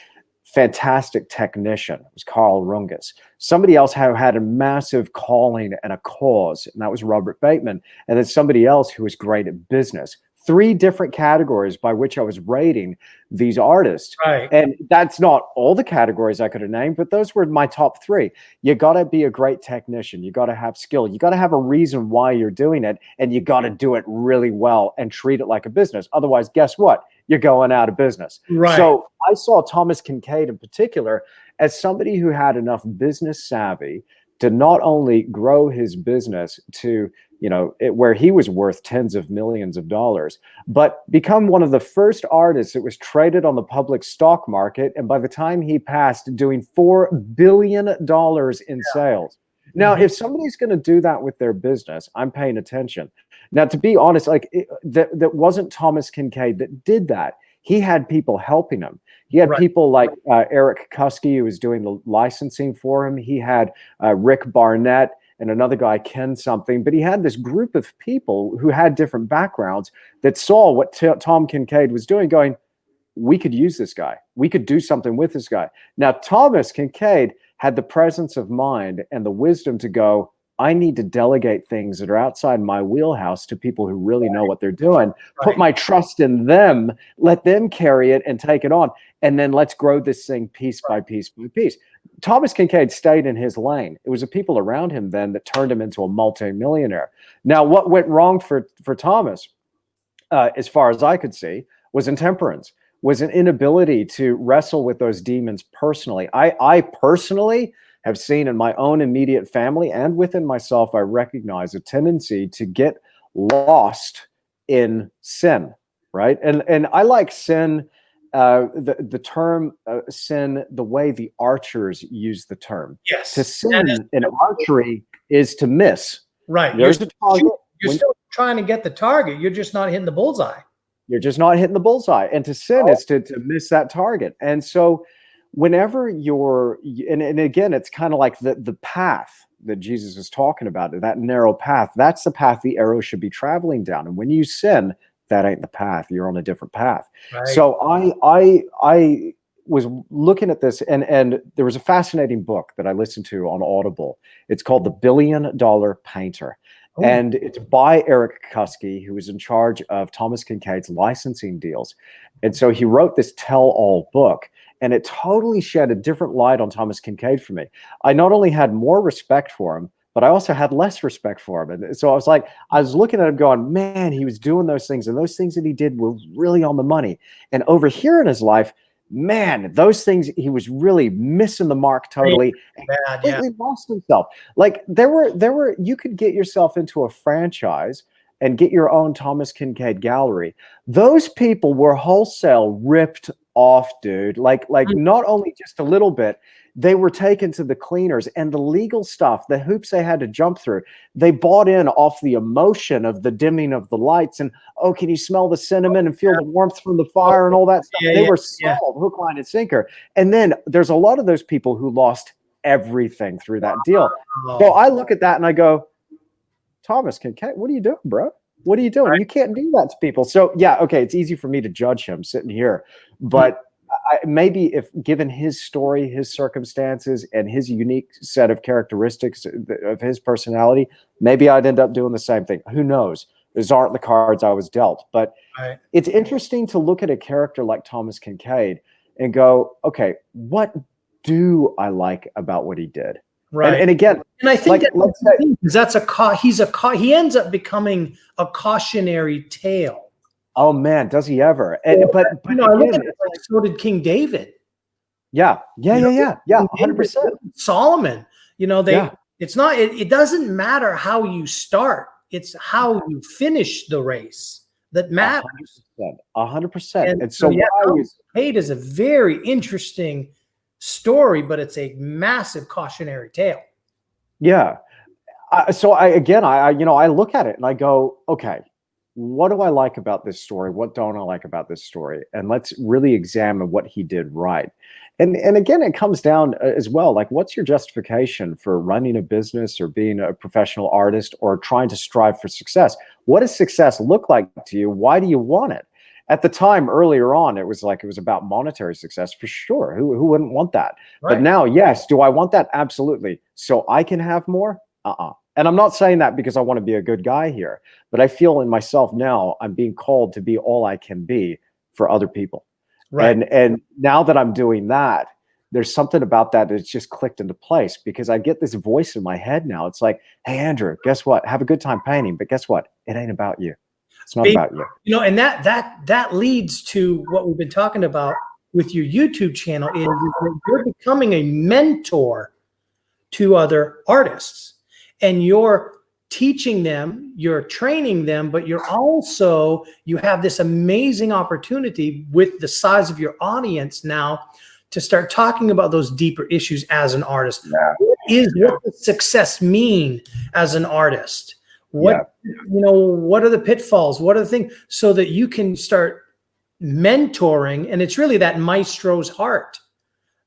fantastic technician. It was Carl Rungus. Somebody else who had a massive calling and a cause, and that was Robert Bateman. And then somebody else who was great at business. Three different categories by which I was rating these artists. Right. And that's not all the categories I could have named, but those were my top three. You got to be a great technician. You got to have skill. You got to have a reason why you're doing it, and you got to do it really well and treat it like a business. Otherwise, guess what? You're going out of business. Right. So I saw Thomas Kincaid in particular as somebody who had enough business savvy to not only grow his business to where he was worth tens of millions of dollars, but become one of the first artists that was traded on the public stock market. And by the time he passed, doing $4 billion in sales. Now, if somebody's going to do that with their business, I'm paying attention. Now, to be honest, that wasn't Thomas Kincaid that did that. He had people helping him. He had people like Eric Kuski, who was doing the licensing for him. He had Rick Barnett and another guy, Ken something. But he had this group of people who had different backgrounds that saw what Tom Kincaid was doing, going, we could use this guy. We could do something with this guy. Now, Thomas Kincaid had the presence of mind and the wisdom to go, I need to delegate things that are outside my wheelhouse to people who really know what they're doing, put my trust in them, let them carry it and take it on. And then let's grow this thing piece by piece by piece. Thomas Kincaid stayed in his lane. It was the people around him then that turned him into a multimillionaire. Now, what went wrong for Thomas, as far as I could see, was intemperance, was an inability to wrestle with those demons personally. I personally have seen in my own immediate family and within myself, I recognize a tendency to get lost in sin, right? And I like sin, the term sin, the way the archers use the term. Yes. To sin in archery is to miss. Right. There's the target. You're still trying to get the target. You're just not hitting the bullseye. You're just not hitting the bullseye. And to sin is to miss that target. And so whenever and again, it's kind of like the path that Jesus is talking about, that narrow path, that's the path the arrow should be traveling down. And when you sin, that ain't the path. You're on a different path. Right. So I was looking at this, and there was a fascinating book that I listened to on Audible. It's called The $1 Billion Painter. Oh. And it's by Eric Kuski, who was in charge of Thomas Kincaid's licensing deals. And so he wrote this tell-all book, and it totally shed a different light on Thomas Kincaid for me. I not only had more respect for him, but I also had less respect for him. And so I was looking at him going, man, he was doing those things, and those things that he did were really on the money. And over here in his life, man, those things, he was really missing the mark totally, and completely lost himself. Like there were, you could get yourself into a franchise and get your own Thomas Kincaid gallery. Those people were wholesale ripped off, dude. Like not only just a little bit, they were taken to the cleaners, and the legal stuff, the hoops they had to jump through, they bought in off the emotion of the dimming of the lights. And, oh, can you smell the cinnamon and feel the warmth from the fire and all that stuff? They were sold hook, line, and sinker. And then there's a lot of those people who lost everything through that deal. So I look at that and I go, Thomas Kincaid, what are you doing, bro? What are you doing? You can't do that to people. So yeah, okay, it's easy for me to judge him sitting here, but maybe if given his story, his circumstances, and his unique set of characteristics of his personality, maybe I'd end up doing the same thing. Who knows? Those aren't the cards I was dealt. But it's interesting to look at a character like Thomas Kincaid and go, okay, what do I like about what he did? Right. And again, and I think he ends up becoming a cautionary tale. Oh man, does he ever? And but you know, again, so did King David. Yeah, 100%. Solomon, you know, it's not. It doesn't matter how you start; it's how you finish the race that matters. 100%. And so, Kincaid is a very interesting story, but it's a massive cautionary tale. Yeah. So I look at it and I go, okay, what do I like about this story? What don't I like about this story? And let's really examine what he did right. And again, it comes down as well, like, what's your justification for running a business or being a professional artist or trying to strive for success? What does success look like to you? Why do you want it? At the time, earlier on, it was about monetary success for sure. Who wouldn't want that? Right. But now, yes, do I want that? Absolutely. So I can have more? And I'm not saying that because I want to be a good guy here, but I feel in myself now, I'm being called to be all I can be for other people. Right. And now that I'm doing that, there's something about that that's just clicked into place, because I get this voice in my head now. It's like, hey, Andrew, guess what? Have a good time painting, but guess what? It ain't about you. It's not about you. You know, and that leads to what we've been talking about with your YouTube channel is that you're becoming a mentor to other artists, and you're teaching them, you're training them, but you have this amazing opportunity with the size of your audience now to start talking about those deeper issues as an artist. Yeah. What does success mean as an artist? What are the pitfalls? What are the things, so that you can start mentoring? And it's really that maestro's heart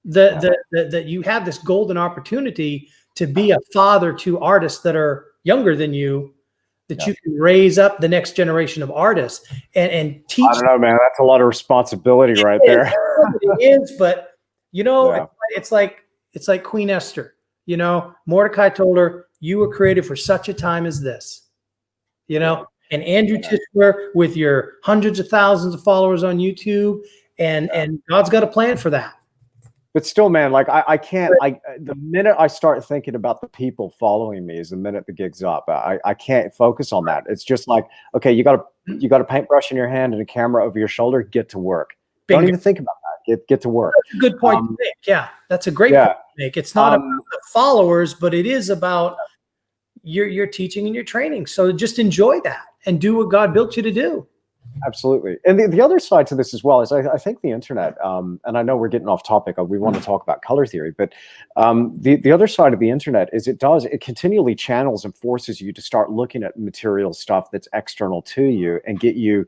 that you have this golden opportunity to be a father to artists that are younger than you, that you can raise up the next generation of artists and teach. I don't know, man. That's a lot of responsibility right there. It is, but it's like Queen Esther. Mordecai told her, "You were created for such a time as this." And Andrew Tischler, with your hundreds of thousands of followers on YouTube, and God's got a plan for that. But still, man, like I can't. The minute I start thinking about the people following me is the minute the gig's up. I can't focus on that. It's just like, okay, you got a paintbrush in your hand and a camera over your shoulder. Get to work. Bingo. Don't even think about that. Get to work. That's a good point to make. Yeah, that's a great point to make. It's not about the followers, but it is about your teaching and your training. So just enjoy that and do what God built you to do. Absolutely. And the other side to this as well is I think the internet, and I know we're getting off topic, we want to talk about color theory, but the other side of the internet is it continually channels and forces you to start looking at material stuff that's external to you and get you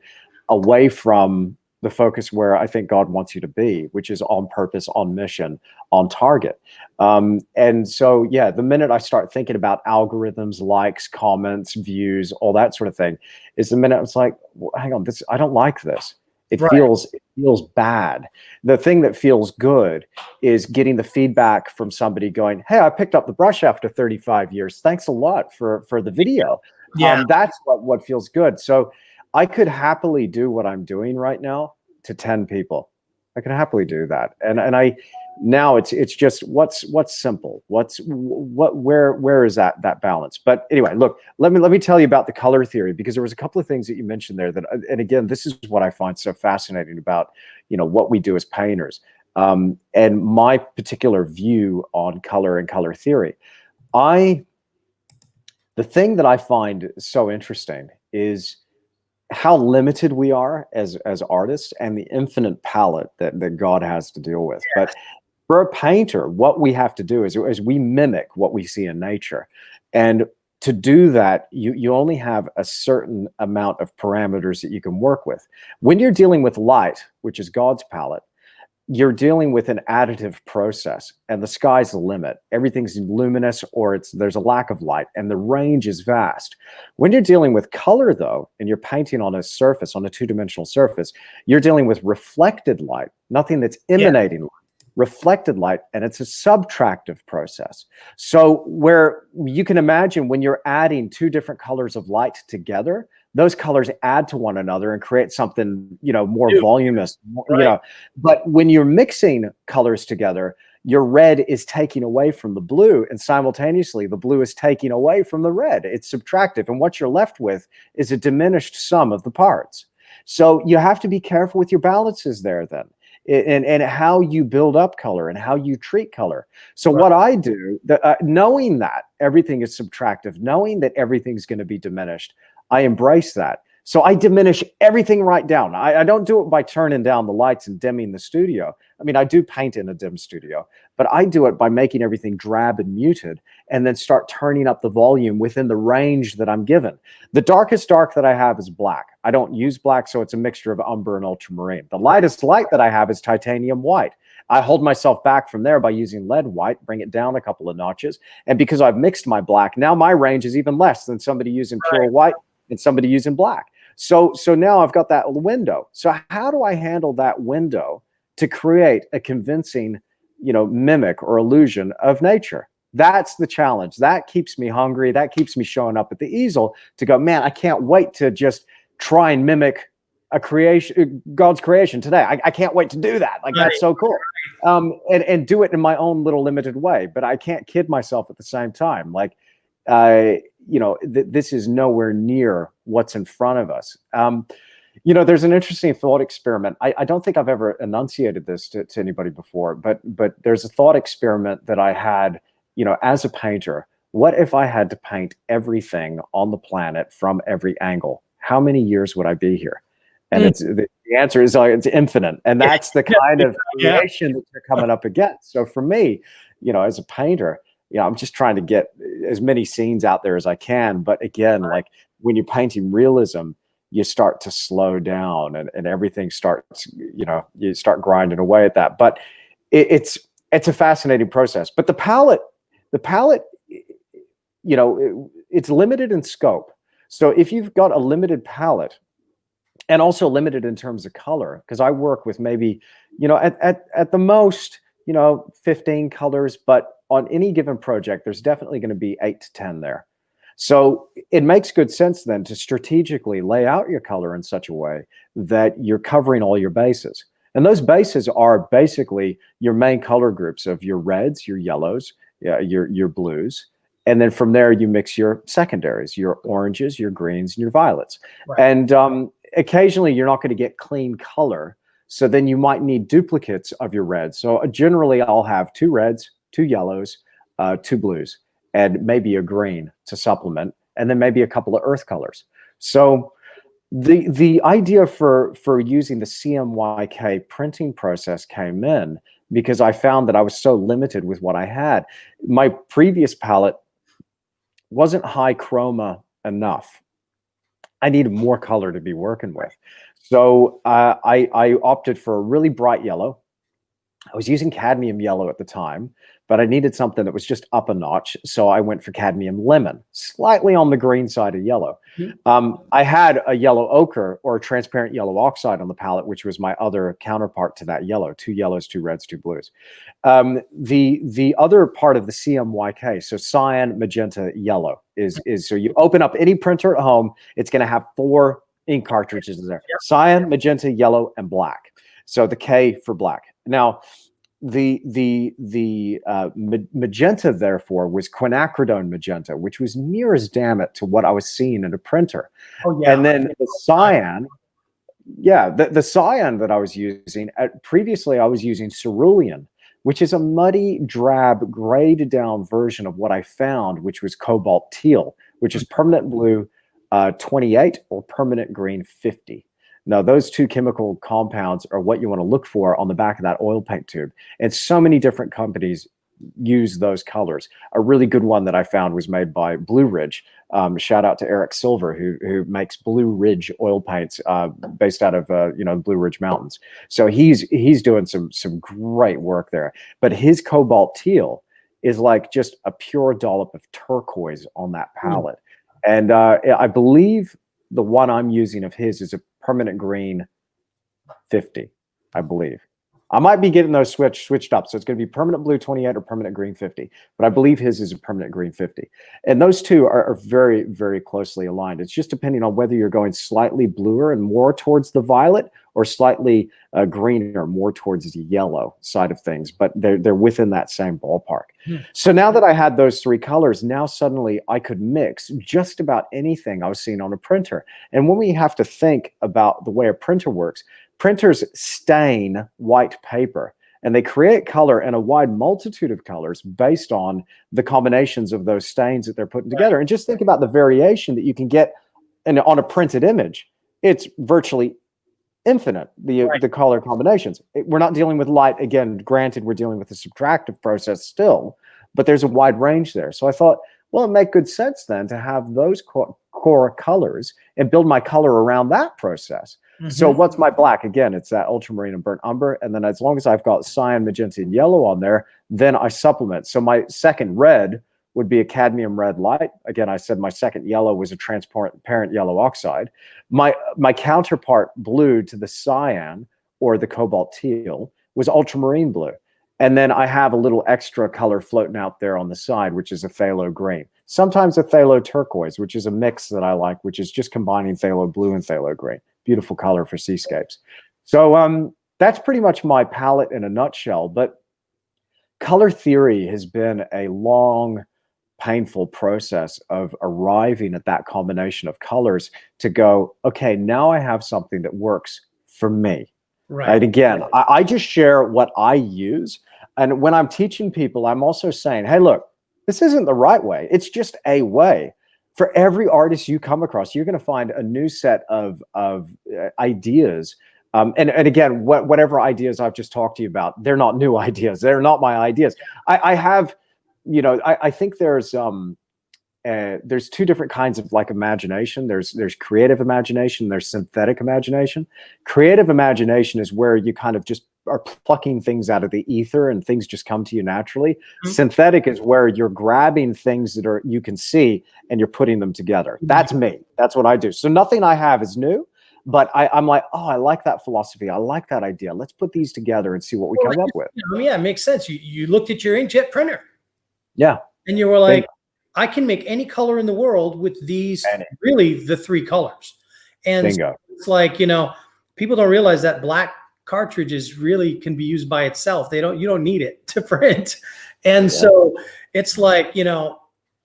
away from the focus where I think God wants you to be, which is on purpose, on mission, on target. And so, yeah, the minute I start thinking about algorithms, likes, comments, views, all that sort of thing, is the minute it's like, well, hang on, I don't like this. It feels bad. The thing that feels good is getting the feedback from somebody going, "Hey, I picked up the brush after 35 years. Thanks a lot for the video." Yeah. That's what feels good. So I could happily do what I'm doing right now to 10 people. I can happily do that. And now it's just what's simple. Where is that balance? But anyway, look, let me tell you about the color theory, because there was a couple of things that you mentioned there and again, this is what I find so fascinating about, what we do as painters. And my particular view on color and color theory. The thing that I find so interesting is how limited we are as artists and the infinite palette that God has to deal with. But for a painter, what we have to do is we mimic what we see in nature. And to do that, you only have a certain amount of parameters that you can work with. When you're dealing with light, which is God's palette, you're dealing with an additive process, and the sky's the limit. Everything's luminous, or there's a lack of light, and the range is vast. When you're dealing with color, though, and you're painting on a surface, on a two-dimensional surface, you're dealing with reflected light, nothing that's emanating light. Reflected light, and it's a subtractive process. So where you can imagine when you're adding two different colors of light together, those colors add to one another and create something, more voluminous, but when you're mixing colors together, your red is taking away from the blue, and simultaneously the blue is taking away from the red. It's subtractive, and what you're left with is a diminished sum of the parts. So you have to be careful with your balances there then. And how you build up color and how you treat color. So what I do, knowing that everything is subtractive, knowing that everything's going to be diminished, I embrace that. So I diminish everything right down. I don't do it by turning down the lights and dimming the studio. I mean, I do paint in a dim studio, but I do it by making everything drab and muted and then start turning up the volume within the range that I'm given. The darkest dark that I have is black. I don't use black, so it's a mixture of umber and ultramarine. The lightest light that I have is titanium white. I hold myself back from there by using lead white, bring it down a couple of notches. And because I've mixed my black, now my range is even less than somebody using pure white and somebody using black. So now I've got that window. So how do I handle that window to create a convincing, mimic or illusion of nature? That's the challenge. That keeps me hungry. That keeps me showing up at the easel to go, man, I can't wait to just try and mimic God's creation today. I can't wait to do that. Like, that's so cool. And do it in my own little limited way, but I can't kid myself at the same time. Like, this is nowhere near what's in front of us. There's an interesting thought experiment. I don't think I've ever enunciated this to anybody before, but there's a thought experiment that I had, as a painter what if I had to paint everything on the planet from every angle? How many years would I be here? And it's the answer is it's infinite. And that's the kind of creation that you're coming up against. So for me, you know, as a painter, you know, I'm just trying to get as many scenes out there as I can. But again, like when you're painting realism, you start to slow down and everything starts, you know, you start grinding away at that. But it's a fascinating process. But the palette, you know, it's limited in scope. So if you've got a limited palette and also limited in terms of color, because I work with maybe, you know, at the most, you know, 15 colors, but on any given project, there's definitely going to be 8 to 10 there. So it makes good sense then to strategically lay out your color in such a way that you're covering all your bases. And those bases are basically your main color groups of your reds, your yellows, your blues. And then from there, you mix your secondaries, your oranges, your greens, and your violets. Right. And occasionally, you're not going to get clean color. So then you might need duplicates of your reds. So generally, I'll have 2 reds, 2 yellows, 2 blues, and maybe a green to supplement, and then maybe a couple of earth colors. So the idea for using the CMYK printing process came in because I found that I was so limited with what I had. My previous palette wasn't high chroma enough. I needed more color to be working with. So I opted for a really bright yellow. I was using cadmium yellow at the time, but I needed something that was just up a notch. So I went for cadmium lemon, slightly on the green side of yellow. I had a yellow ochre or a transparent yellow oxide on the palette, which was my other counterpart to that yellow, 2 yellows, 2 reds, 2 blues. The other part of the CMYK, so cyan, magenta, yellow is so you open up any printer at home, it's going to have 4 ink cartridges in there: cyan, magenta, yellow, and black. So the K for black. Now, the magenta, therefore, was quinacridone magenta, which was near as damn it to what I was seeing in a printer. Oh, yeah. And then the cyan, the cyan that I was using, previously I was using cerulean, which is a muddy, drab, grayed down version of what I found, which was cobalt teal, which is permanent blue 28 or permanent green 50. Now, those 2 chemical compounds are what you want to look for on the back of that oil paint tube. And so many different companies use those colors. A really good one that I found was made by Blue Ridge. Shout out to Eric Silver, who makes Blue Ridge oil paints based out of you know, Blue Ridge Mountains. So he's doing some great work there. But his cobalt teal is like just a pure dollop of turquoise on that palette. And I believe the one I'm using of his is a permanent green 50, I believe. I might be getting those switched up. So it's going to be permanent blue 28 or permanent green 50. But I believe his is a permanent green 50. And those two are very, very closely aligned. It's just depending on whether you're going slightly bluer and more towards the violet or slightly greener, more towards the yellow side of things. But they're within that same ballpark. So now that I had those 3 colors, now suddenly I could mix just about anything I was seeing on a printer. And when we have to think about the way a printer works, printers stain white paper and they create color in a wide multitude of colors based on the combinations of those stains that they're putting together. And just think about the variation that you can get on a printed image. It's virtually infinite, the color combinations. We're not dealing with light. Again, granted, we're dealing with a subtractive process still, but there's a wide range there. So I thought, well, it makes good sense then to have those core colors and build my color around that process. So what's my black? Again, it's that ultramarine and burnt umber. And then as long as I've got cyan, magenta, and yellow on there, then I supplement. So my second red would be a cadmium red light. Again, I said my second yellow was a transparent yellow oxide. My counterpart blue to the cyan or the cobalt teal was ultramarine blue. And then I have a little extra color floating out there on the side, which is a phthalo green. Sometimes a phthalo turquoise, which is a mix that I like, which is just combining phthalo blue and phthalo green. Beautiful color for seascapes. So that's pretty much my palette in a nutshell. But color theory has been a long, painful process of arriving at that combination of colors to go, okay, now I have something that works for me. Right. Again, I just share what I use. And when I'm teaching people, I'm also saying, hey, look, this isn't the right way. It's just a way. For every artist you come across, you're going to find a new set of ideas. And again, whatever ideas I've just talked to you about, they're not new ideas. They're not my ideas. I have, you know, I think there's two different kinds of like imagination. There's creative imagination. There's synthetic imagination. Creative imagination is where you kind of just are plucking things out of the ether and things just come to you naturally. Mm-hmm. Synthetic is where you're grabbing things that you can see and you're putting them together. That's me. That's what I do. So nothing I have is new, but I'm like, oh, I like that philosophy. I like that idea. Let's put these together and see what we come up with. Yeah, it makes sense. You looked at your inkjet printer. Yeah. And you were like, I can make any color in the world with these, really the 3 colors. And so it's like, you know, people don't realize that black cartridges really can be used by itself. You don't need it to print. And so it's like, you know,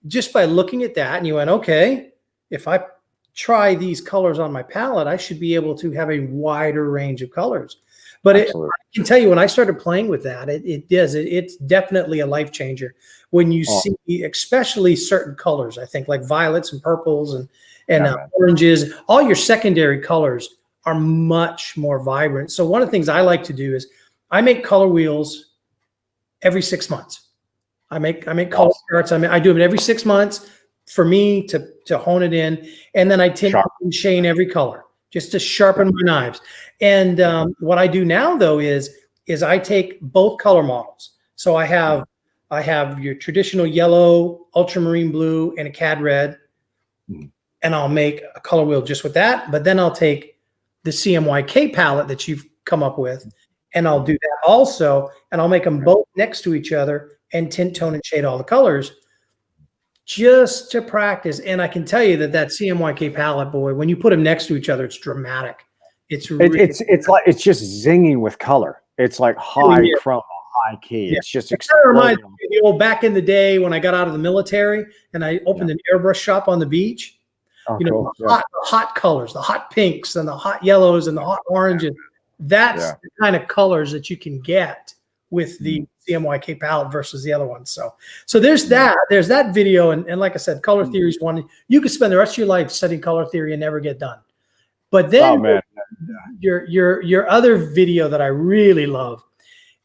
just by looking at that and you went, okay, if I try these colors on my palette, I should be able to have a wider range of colors. But I can tell you, when I started playing with that, it's definitely a life changer. When you see, especially certain colors, I think like violets and purples and oranges, all your secondary colors are much more vibrant. So one of the things I like to do is I make color wheels every 6 months. I make color charts. I do them every 6 months for me to hone it in, and then I tint and shade every color just to sharpen my knives. And what I do now though is I take both color models. So I have your traditional yellow, ultramarine blue, and a cad red, and I'll make a color wheel just with that. But then I'll take the CMYK palette that you've come up with, and I'll do that also, and I'll make them both next to each other and tint, tone, and shade all the colors just to practice. And I can tell you that CMYK palette, boy, when you put them next to each other, it's dramatic. It's like it's just zinging with color. It's like high chroma, high key. It's just reminds me of the old back in the day when I got out of the military and I opened an airbrush shop on the beach. You know, the hot colors, the hot pinks and the hot yellows and the hot oranges. That's the kind of colors that you can get with the CMYK palette versus the other one. So there's that video. And like I said, color theory is one. You could spend the rest of your life studying color theory and never get done. But then your other video that I really love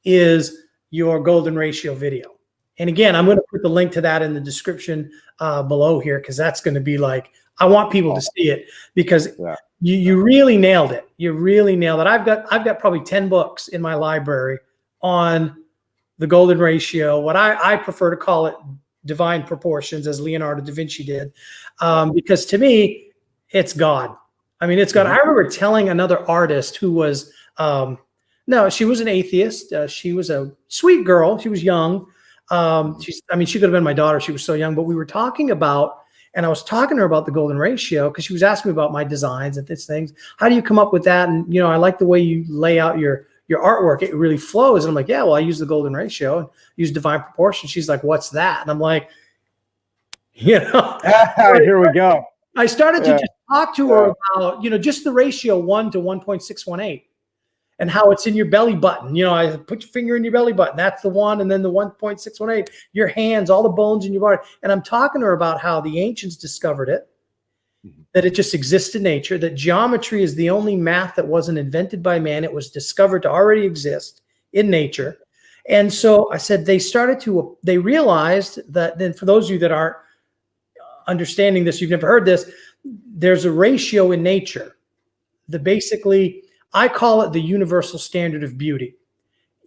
is your golden ratio video. And again, I'm going to put the link to that in the description below here, because that's going to be like, I want people to see it, because you really nailed it. You really nailed it. I've got probably 10 books in my library on the golden ratio, what I prefer to call it divine proportions, as Leonardo da Vinci did, because to me, it's God. I mean, it's God. I remember telling another artist who was, no, she was an atheist. She was a sweet girl. She was young. She could have been my daughter. She was so young, but we were talking about, and I was talking to her about the golden ratio, because she was asking me about my designs and these things. How do you come up with that? And, you know, I like the way you lay out your artwork. It really flows. And I'm like, yeah, well, I use the golden ratio and use divine proportion. She's like, what's that? And I'm like, you know, here we go. I started to just talk to her about, you know, just the ratio 1 to 1.618 and how it's in your belly button. You know, I put your finger in your belly button. That's the 1. And then the 1.618, your hands, all the bones in your body. And I'm talking to her about how the ancients discovered it, that it just exists in nature, that geometry is the only math that wasn't invented by man. It was discovered to already exist in nature. And so I said, they realized that, then for those of you that aren't understanding this, you've never heard this, there's a ratio in nature that basically, I call it the universal standard of beauty.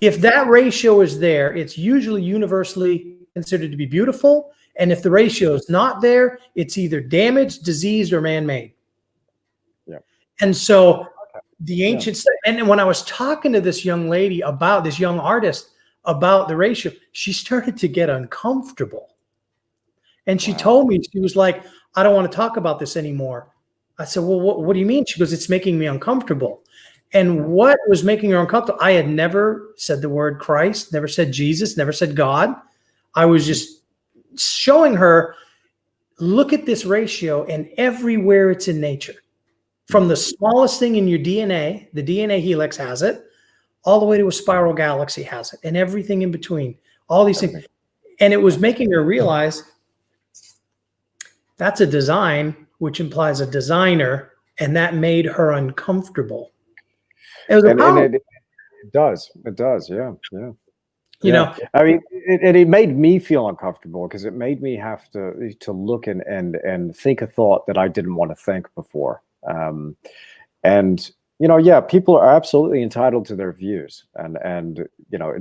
If that ratio is there, it's usually universally considered to be beautiful. And if the ratio is not there, it's either damaged, diseased, or man-made. Yeah. And so the ancients, and when I was talking to this young lady about this young artist about the ratio, she started to get uncomfortable. And she told me, she was like, I don't want to talk about this anymore. I said, well, what do you mean? She goes, it's making me uncomfortable. And what was making her uncomfortable? I had never said the word Christ, never said Jesus, never said God. I was just showing her, look at this ratio, and everywhere it's in nature, from the smallest thing in your DNA, the DNA helix has it, all the way to a spiral galaxy has it, and everything in between, all these things. And it was making her realize that's a design, which implies a designer, and that made her uncomfortable. It was it does. It does. Yeah. Yeah. you know, I mean, it made me feel uncomfortable because it made me have to look and think a thought that I didn't want to think before. And yeah, people are absolutely entitled to their views, and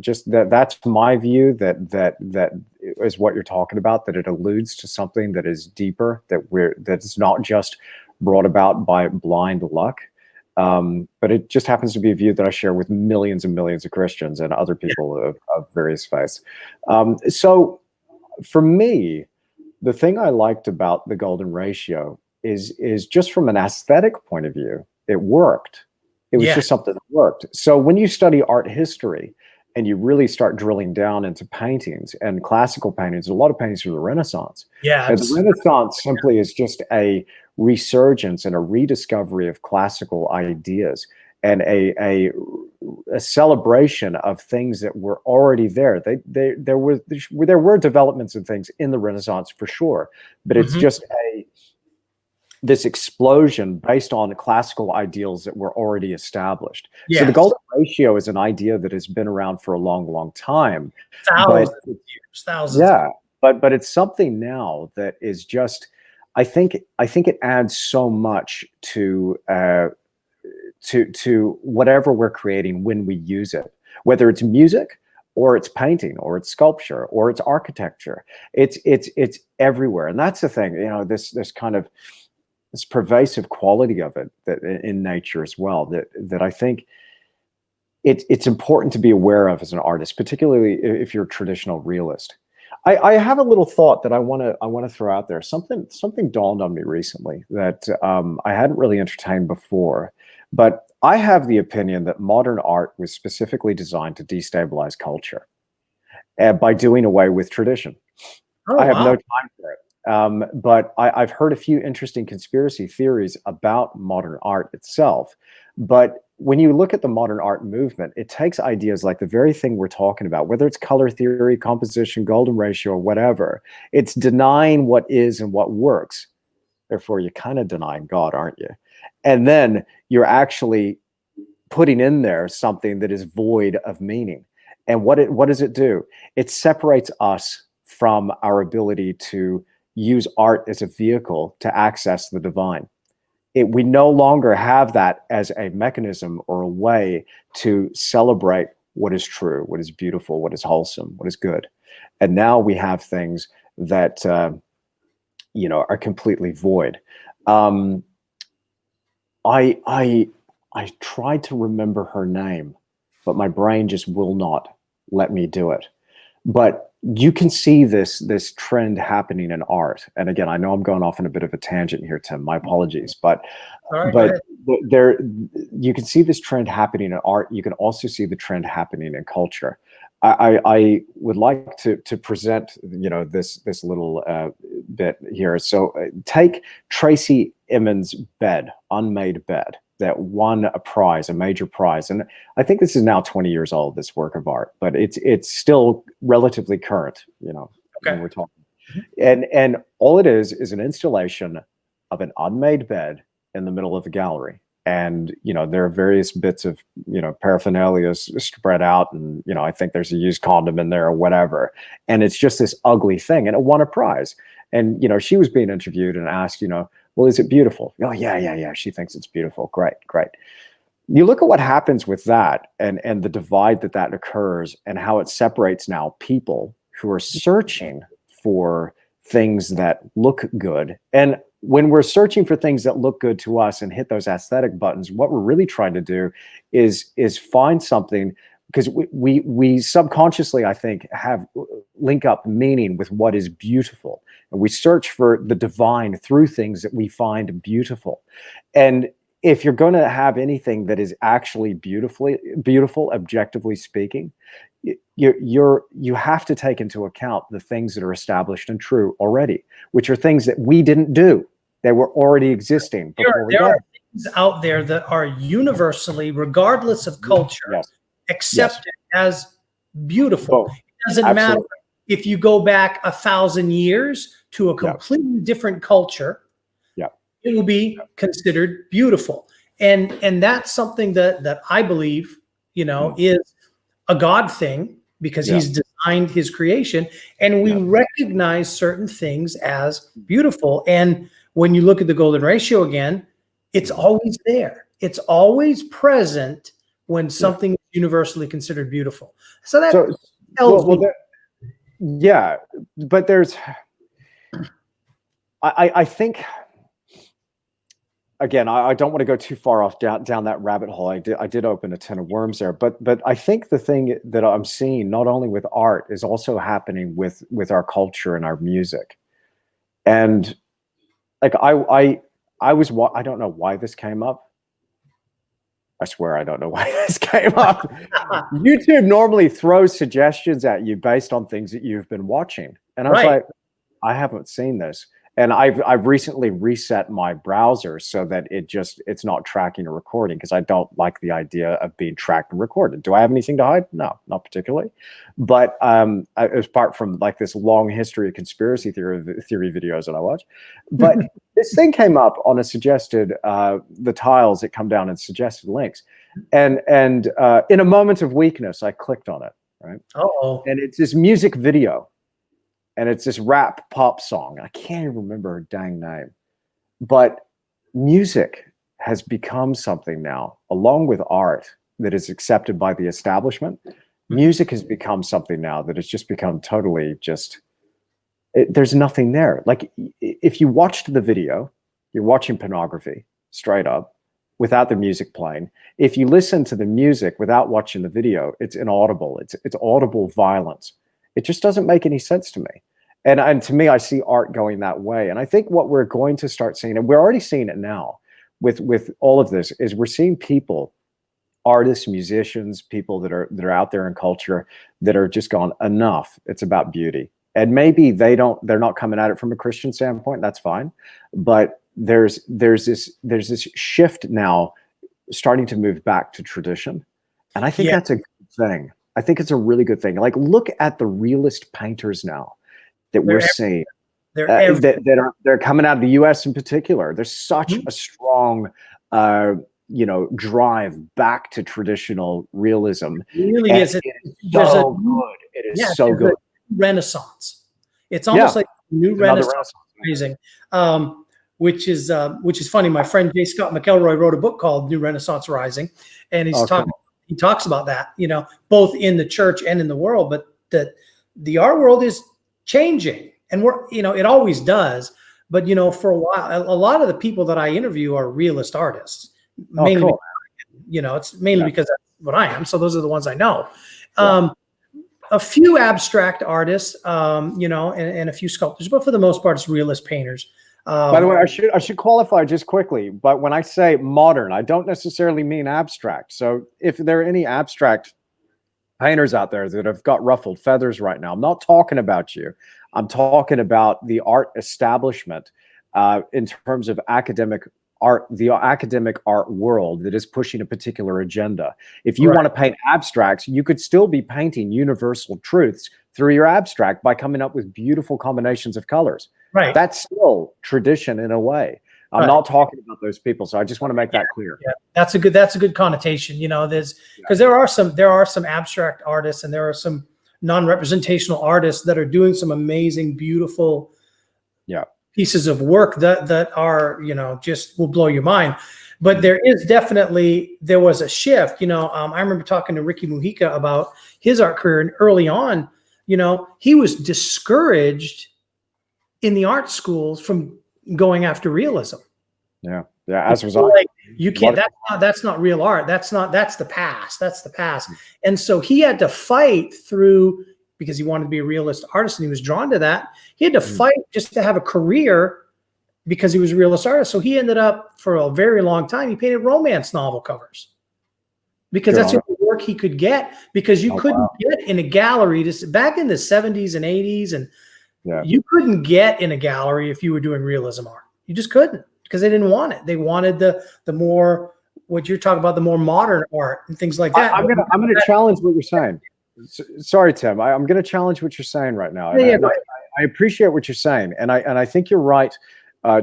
just that's my view. That is what you're talking about. That it alludes to something that is deeper. That's not just brought about by blind luck. But it just happens to be a view that I share with millions and millions of Christians and other people of various faiths. So for me, the thing I liked about the golden ratio is just from an aesthetic point of view, it worked. It was just something that worked. So when you study art history and you really start drilling down into paintings and classical paintings, a lot of paintings from the Renaissance. Yeah. And the Renaissance simply is just a resurgence and a rediscovery of classical ideas and a celebration of things that were already there. There were developments and things in the Renaissance for sure, but it's just this explosion based on classical ideals that were already established. So the golden ratio is an idea that has been around for a long, long time. Thousands of years, thousands. Yeah, but it's something now that is just, I think it adds so much to whatever we're creating when we use it, whether it's music or it's painting or it's sculpture or it's architecture. It's everywhere, and that's the thing. This kind of this pervasive quality of it that in nature as well, that I think it's important to be aware of as an artist, particularly if you're a traditional realist. I have a little thought that I want to throw out there. Something dawned on me recently that I hadn't really entertained before, but I have the opinion that modern art was specifically designed to destabilize culture by doing away with tradition. I have no time for it. But I've heard a few interesting conspiracy theories about modern art itself. But when you look at the modern art movement, it takes ideas like the very thing we're talking about, whether it's color theory, composition, golden ratio, or whatever. It's denying what is and what works. Therefore, you're kind of denying God, aren't you? And then you're actually putting in there something that is void of meaning. And what does it do? It separates us from our ability to use art as a vehicle to access the divine. We no longer have that as a mechanism or a way to celebrate what is true, what is beautiful, what is wholesome, what is good. And now we have things that are completely void. I tried to remember her name, but my brain just will not let me do it. But you can see this trend happening in art. And again, I know I'm going off on a bit of a tangent here, Tim. My apologies, but there you can see this trend happening in art. You can also see the trend happening in culture. I would like to present this little bit here. So take Tracy Emin's bed, Unmade Bed, that won a prize, a major prize. And I think this is now 20 years old, this work of art, but it's still relatively current, when we're talking. And all it is an installation of an unmade bed in the middle of a gallery. And, there are various bits of, paraphernalia spread out. And, I think there's a used condom in there or whatever. And it's just this ugly thing. And it won a prize. And, she was being interviewed and asked, well, is it beautiful? Oh, yeah. She thinks it's beautiful. Great. You look at what happens with that and the divide that occurs and how it separates now people who are searching for things that look good. And when we're searching for things that look good to us and hit those aesthetic buttons, what we're really trying to do is find something, because we subconsciously, I think, link up meaning with what is beautiful. And we search for the divine through things that we find beautiful. And if you're going to have anything that is actually beautiful, objectively speaking, you have to take into account the things that are established and true already, which are things that we didn't do. They were already existing before we got. There are things out there that are universally, regardless of culture, accepted as beautiful. It doesn't matter if you go back 1,000 years to a completely different culture, it will be considered beautiful. And that's something that I believe, is a God thing, because he's designed his creation, and we recognize certain things as beautiful. And when you look at the golden ratio again, it's always there. It's always present when something is universally considered beautiful. So that tells me. But there's, I think, again, I don't want to go too far off down that rabbit hole. I did open a tin of worms there, but I think the thing that I'm seeing, not only with art, is also happening with our culture and our music. And like I don't know why this came up. I swear I don't know why this came up. YouTube normally throws suggestions at you based on things that you've been watching, and I was like, I haven't seen this. And I've recently reset my browser so that it's not tracking or recording, because I don't like the idea of being tracked and recorded. Do I have anything to hide? No, not particularly. But apart from like this long history of conspiracy theory videos that I watch, but this thing came up on a suggested the tiles that come down and suggested links, and in a moment of weakness, I clicked on it. Right. And it's this music video. And it's this rap pop song. I can't even remember her dang name. But music has become something now, along with art, that is accepted by the establishment. Music has become something now that has just become totally there's nothing there. Like, if you watched the video, you're watching pornography, straight up, without the music playing. If you listen to the music without watching the video, it's inaudible. It's audible violence. It just doesn't make any sense to me. And to me, I see art going that way. And I think what we're going to start seeing, and we're already seeing it now with all of this, is we're seeing people, artists, musicians, people that are out there in culture, that are just gone, enough. It's about beauty. And maybe they're not coming at it from a Christian standpoint. That's fine. But there's this shift now starting to move back to tradition. And I think that's a good thing. I think it's a really good thing. Like, look at the realist painters now that we're seeing. They're coming out of the US in particular. There's such a strong drive back to traditional realism. It really is. So good. It is so good. Renaissance. It's almost like new Renaissance rising, which is funny. My friend J. Scott McElroy wrote a book called New Renaissance Rising, and he talks about that, both in the church and in the world, but that the art world is changing, and it always does. But, for a while, a lot of the people that I interview are realist artists, mainly, it's mainly because that's what I am. So those are the ones I know. A few abstract artists, and a few sculptors, but for the most part, it's realist painters. By the way, I should qualify just quickly, but when I say modern, I don't necessarily mean abstract. So if there are any abstract painters out there that have got ruffled feathers right now, I'm not talking about you. I'm talking about the art establishment in terms of academic art, the academic art world that is pushing a particular agenda. If you want to paint abstracts, you could still be painting universal truths through your abstract by coming up with beautiful combinations of colors. Right. That's still tradition in a way. I'm not talking about those people, so I just want to make that clear. Yeah, that's a good connotation. There's because there are some abstract artists, and there are some non-representational artists that are doing some amazing, beautiful pieces of work that are just will blow your mind. But there was a shift. I remember talking to Ricky Mujica about his art career, and early on, he was discouraged in the art schools from going after realism. Yeah. As was I. Like, you can't. That's not real art. That's the past. That's the past. And so he had to fight through, because he wanted to be a realist artist and he was drawn to that. He had to fight just to have a career because he was a realist artist. So he ended up, for a very long time, he painted romance novel covers because that's the work he could get, because you couldn't get in a gallery back in the 70s and 80s, and you couldn't get in a gallery if you were doing realism art. You just couldn't, because they didn't want it. They wanted the more, what you're talking about, the more modern art and things like that. I'm gonna challenge what you're saying. Sorry, Tim. I'm going to challenge what you're saying right now. Yeah, And I appreciate what you're saying, and I think you're right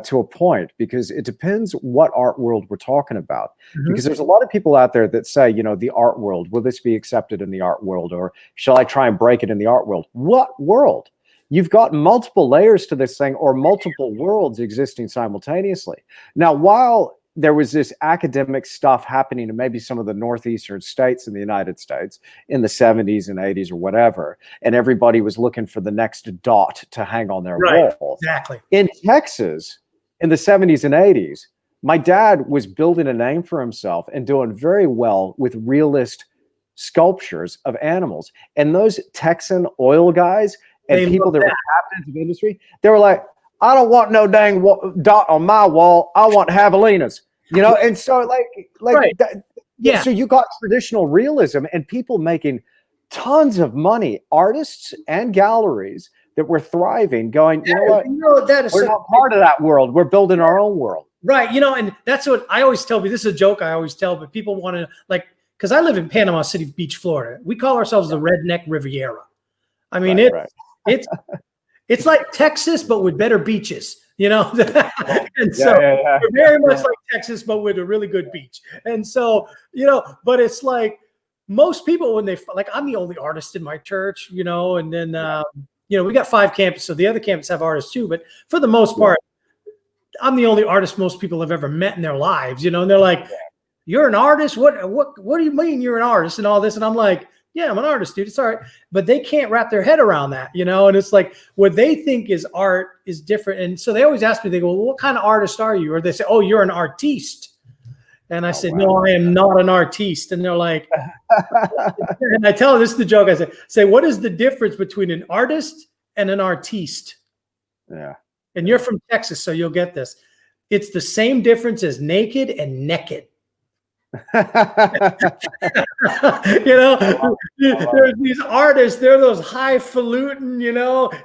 to a point, because it depends what art world we're talking about. Because there's a lot of people out there that say, the art world, will this be accepted in the art world, or shall I try and break it in the art world? What world? You've got multiple layers to this thing, or multiple worlds existing simultaneously. Now, while there was this academic stuff happening in maybe some of the northeastern states in the United States in the 70s and 80s or whatever, and everybody was looking for the next dot to hang on their wall. Exactly. In Texas, in the 70s and 80s, my dad was building a name for himself and doing very well with realist sculptures of animals. And those Texan oil guys and people that were captains of industry, they were like, I don't want no dang dot on my wall. I want javelinas, And so so you got traditional realism and people making tons of money, artists and galleries that were thriving, going, what? We're not part of that world. We're building our own world. Right. And that's what I always tell people. This is a joke I always tell, but people want to, because I live in Panama City Beach, Florida. We call ourselves the Redneck Riviera. I mean, it's like Texas, but with better beaches, and so we're very much like Texas, but with a really good beach. And so, but it's like most people, when I'm the only artist in my church, and then, we got 5 campuses, so the other campuses have artists too, but for the most part, I'm the only artist most people have ever met in their lives, and they're like, you're an artist? What do you mean you're an artist and all this? And I'm like, yeah, I'm an artist, dude. It's all right. But they can't wrap their head around that, and it's like what they think is art is different. And so they always ask me, they go, well, what kind of artist are you? Or they say, oh, you're an artiste. And I said, no, I am not an artiste. And they're like, and I tell them, this is the joke. I say, what is the difference between an artist and an artiste? Yeah. And you're from Texas, so you'll get this. It's the same difference as naked and naked. There's these artists, they're those highfalutin,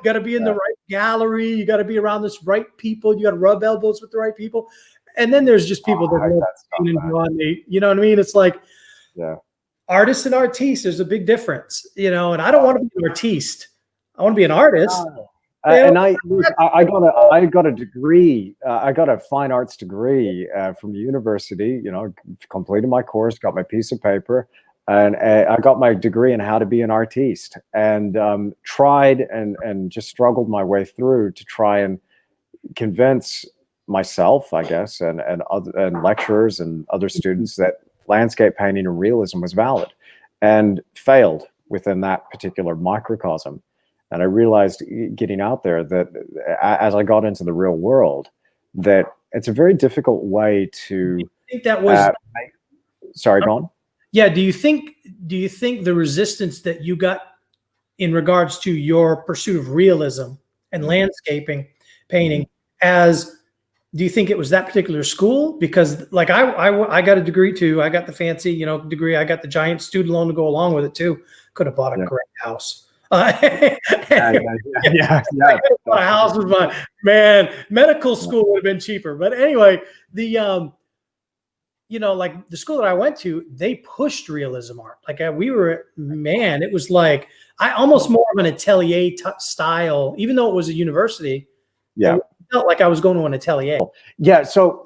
got to be in the right gallery, you got to be around this right people, you got to rub elbows with the right people. And then there's just people you know what I mean? It's like, artists and artistes, there's a big difference, and I don't want to be an artiste. I want to be an artist. And I got a degree. I got a fine arts degree from university. Completed my course, got my piece of paper, and I got my degree in how to be an artiste. And tried and just struggled my way through to try and convince myself, I guess, and lecturers and other students that landscape painting and realism was valid, and failed within that particular microcosm. And I realized getting out there that as I got into the real world, that it's a very difficult way to. I think that was. Sorry, go on. Yeah. Do you think the resistance that you got in regards to your pursuit of realism and landscaping painting, do you think it was that particular school? Because I got a degree too. I got the fancy, degree. I got the giant student loan to go along with it too. Could have bought a great house. A house with my medical school would have been cheaper. But anyway, the the school that I went to, they pushed realism art. It was like I almost more of an atelier style, even though it was a university. Yeah. It felt like I was going to an atelier. Yeah. So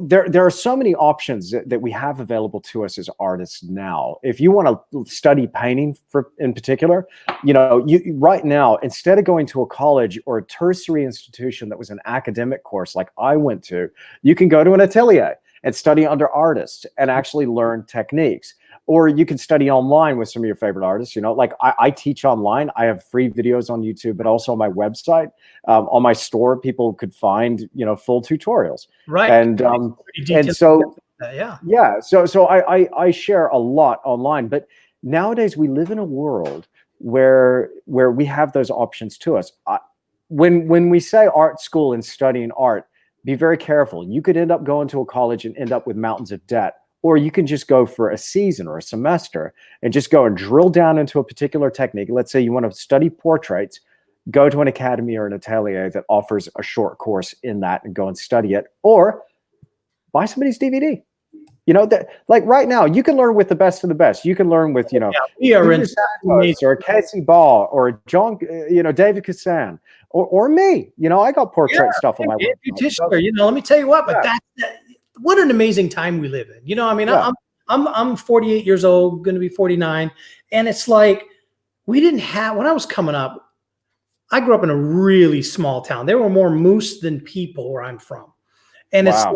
there are so many options that we have available to us as artists now. If you want to study painting in particular, right now, instead of going to a college or a tertiary institution that was an academic course like I went to, you can go to an atelier and study under artists and actually learn techniques. Or you can study online with some of your favorite artists. I teach online. I have free videos on YouTube, but also on my website. On my store, people could find, full tutorials. Right. And so, So I share a lot online. But nowadays we live in a world where we have those options to us. When we say art school and studying art, be very careful. You could end up going to a college and end up with mountains of debt. Or you can just go for a season or a semester and just go and drill down into a particular technique. Let's say you want to study portraits, go to an academy or an atelier that offers a short course in that and go and study it, or buy somebody's DVD. You know, that like right now, you can learn with the best of the best. You can learn with, you know, we are in or Casey Ball or John, you know, David Kassan or me. You know, I got portrait stuff on my Andrew Tischler, you know, let me tell you what, but what an amazing time we live in. You know, I mean, I'm 48 years old, going to be 49, and it's like we didn't have when I was coming up. I grew up in a really small town. There were more moose than people where I'm from. And it's like,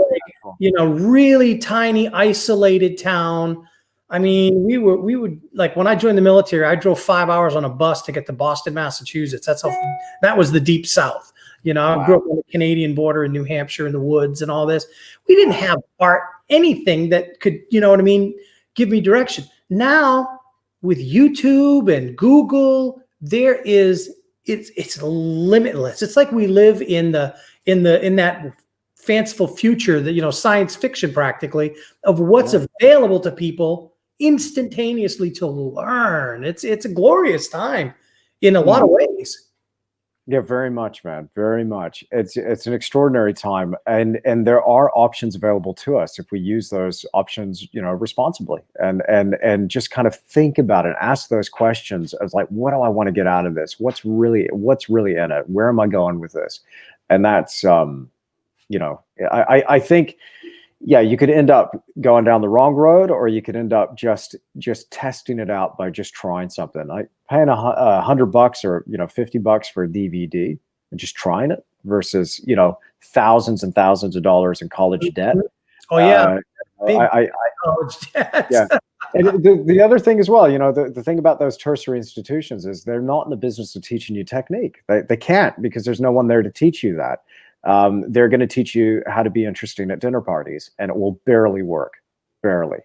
you know, really tiny, isolated town. I mean, we would like when I joined the military, I drove 5 hours on a bus to get to Boston, Massachusetts. That was the deep South. You know, I grew up on the Canadian border in New Hampshire in the woods and all this. We didn't have art, anything that could, you know what I mean, give me direction. Now with YouTube and Google, it's limitless. It's like we live in that fanciful future that, you know, science fiction practically of what's available to people instantaneously to learn. It's a glorious time in a lot of ways. Yeah, very much, man. Very much. It's an extraordinary time, and there are options available to us if we use those options, you know, responsibly, and just kind of think about it, ask those questions as like, what do I want to get out of this? What's really in it? Where am I going with this? And that's you know, I think, yeah, you could end up going down the wrong road, or you could end up just testing it out by just trying something. Like paying $100 or, you know, $50 for a DVD and just trying it versus, you know, thousands and thousands of dollars in college debt. Oh yeah, college debt. Yeah. And the other thing as well, you know, the thing about those tertiary institutions is they're not in the business of teaching you technique. They can't, because there's no one there to teach you that. They're going to teach you how to be interesting at dinner parties, and it will barely work. Barely.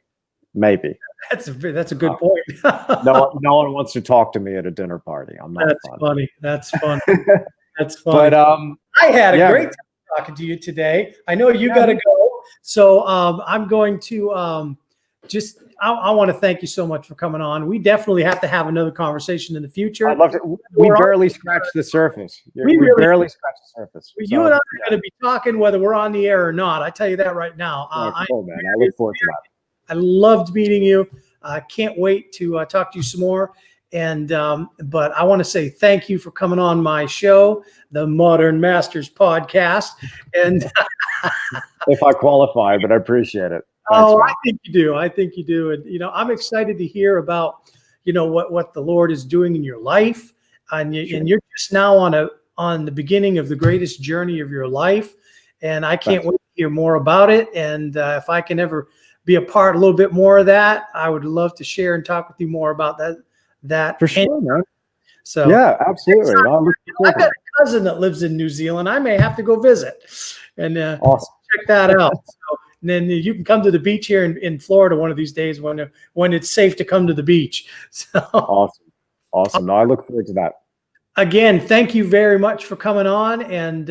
Maybe. That's a good point. no one wants to talk to me at a dinner party. I'm not funny. That's funny. That's funny. But I had a great time talking to you today. I know you got to go. So I'm going to I want to thank you so much for coming on. We definitely have to have another conversation in the future. I'd love to. We barely scratched the surface. We barely scratched the surface. You and I are going to be talking whether we're on the air or not. I tell you that right now. Cool, man. I look forward to that. I loved meeting you. I can't wait to talk to you some more. And but I want to say thank you for coming on my show, the Modern Masters Podcast. And if I qualify, but I appreciate it. Thanks, I think you do. I think you do. And, you know, I'm excited to hear about, you know, what the Lord is doing in your life. And you're just now on the beginning of the greatest journey of your life. And I can't wait to hear more about it. And if I can ever be a little bit more of that, I would love to share and talk with you more about that. For sure, man. So yeah, absolutely. I've got a cousin that lives in New Zealand. I may have to go visit and awesome. Check that out. So, and then you can come to the beach here in Florida one of these days when it's safe to come to the beach. So awesome. No, I look forward to that. Again, thank you very much for coming on, and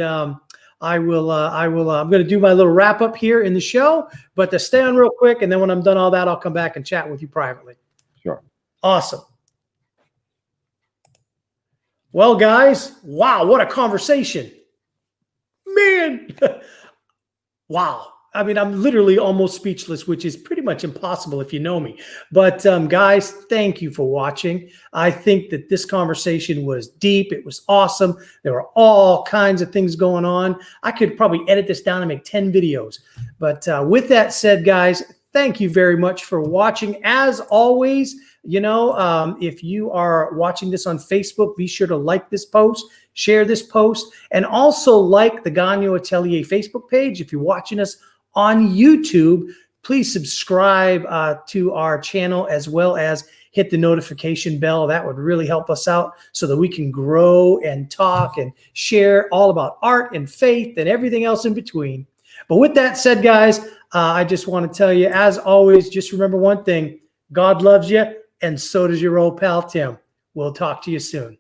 I'm going to do my little wrap up here in the show, but to stay on real quick, and then when I'm done all that, I'll come back and chat with you privately. Sure. Awesome. Well, guys, wow, what a conversation, man. Wow. I mean, I'm literally almost speechless, which is pretty much impossible if you know me. But guys, thank you for watching. I think that this conversation was deep. It was awesome. There were all kinds of things going on. I could probably edit this down and make 10 videos. But with that said, guys, thank you very much for watching. As always, you know, if you are watching this on Facebook, be sure to like this post, share this post, and also like the Gagnon Atelier Facebook page. If you're watching us on YouTube, please subscribe to our channel, as well as hit the notification bell. That would really help us out so that we can grow and talk and share all about art and faith and everything else in between. But with that said, guys, I just want to tell you, as always, just remember one thing: God loves you, and so does your old pal Tim. We'll talk to you soon.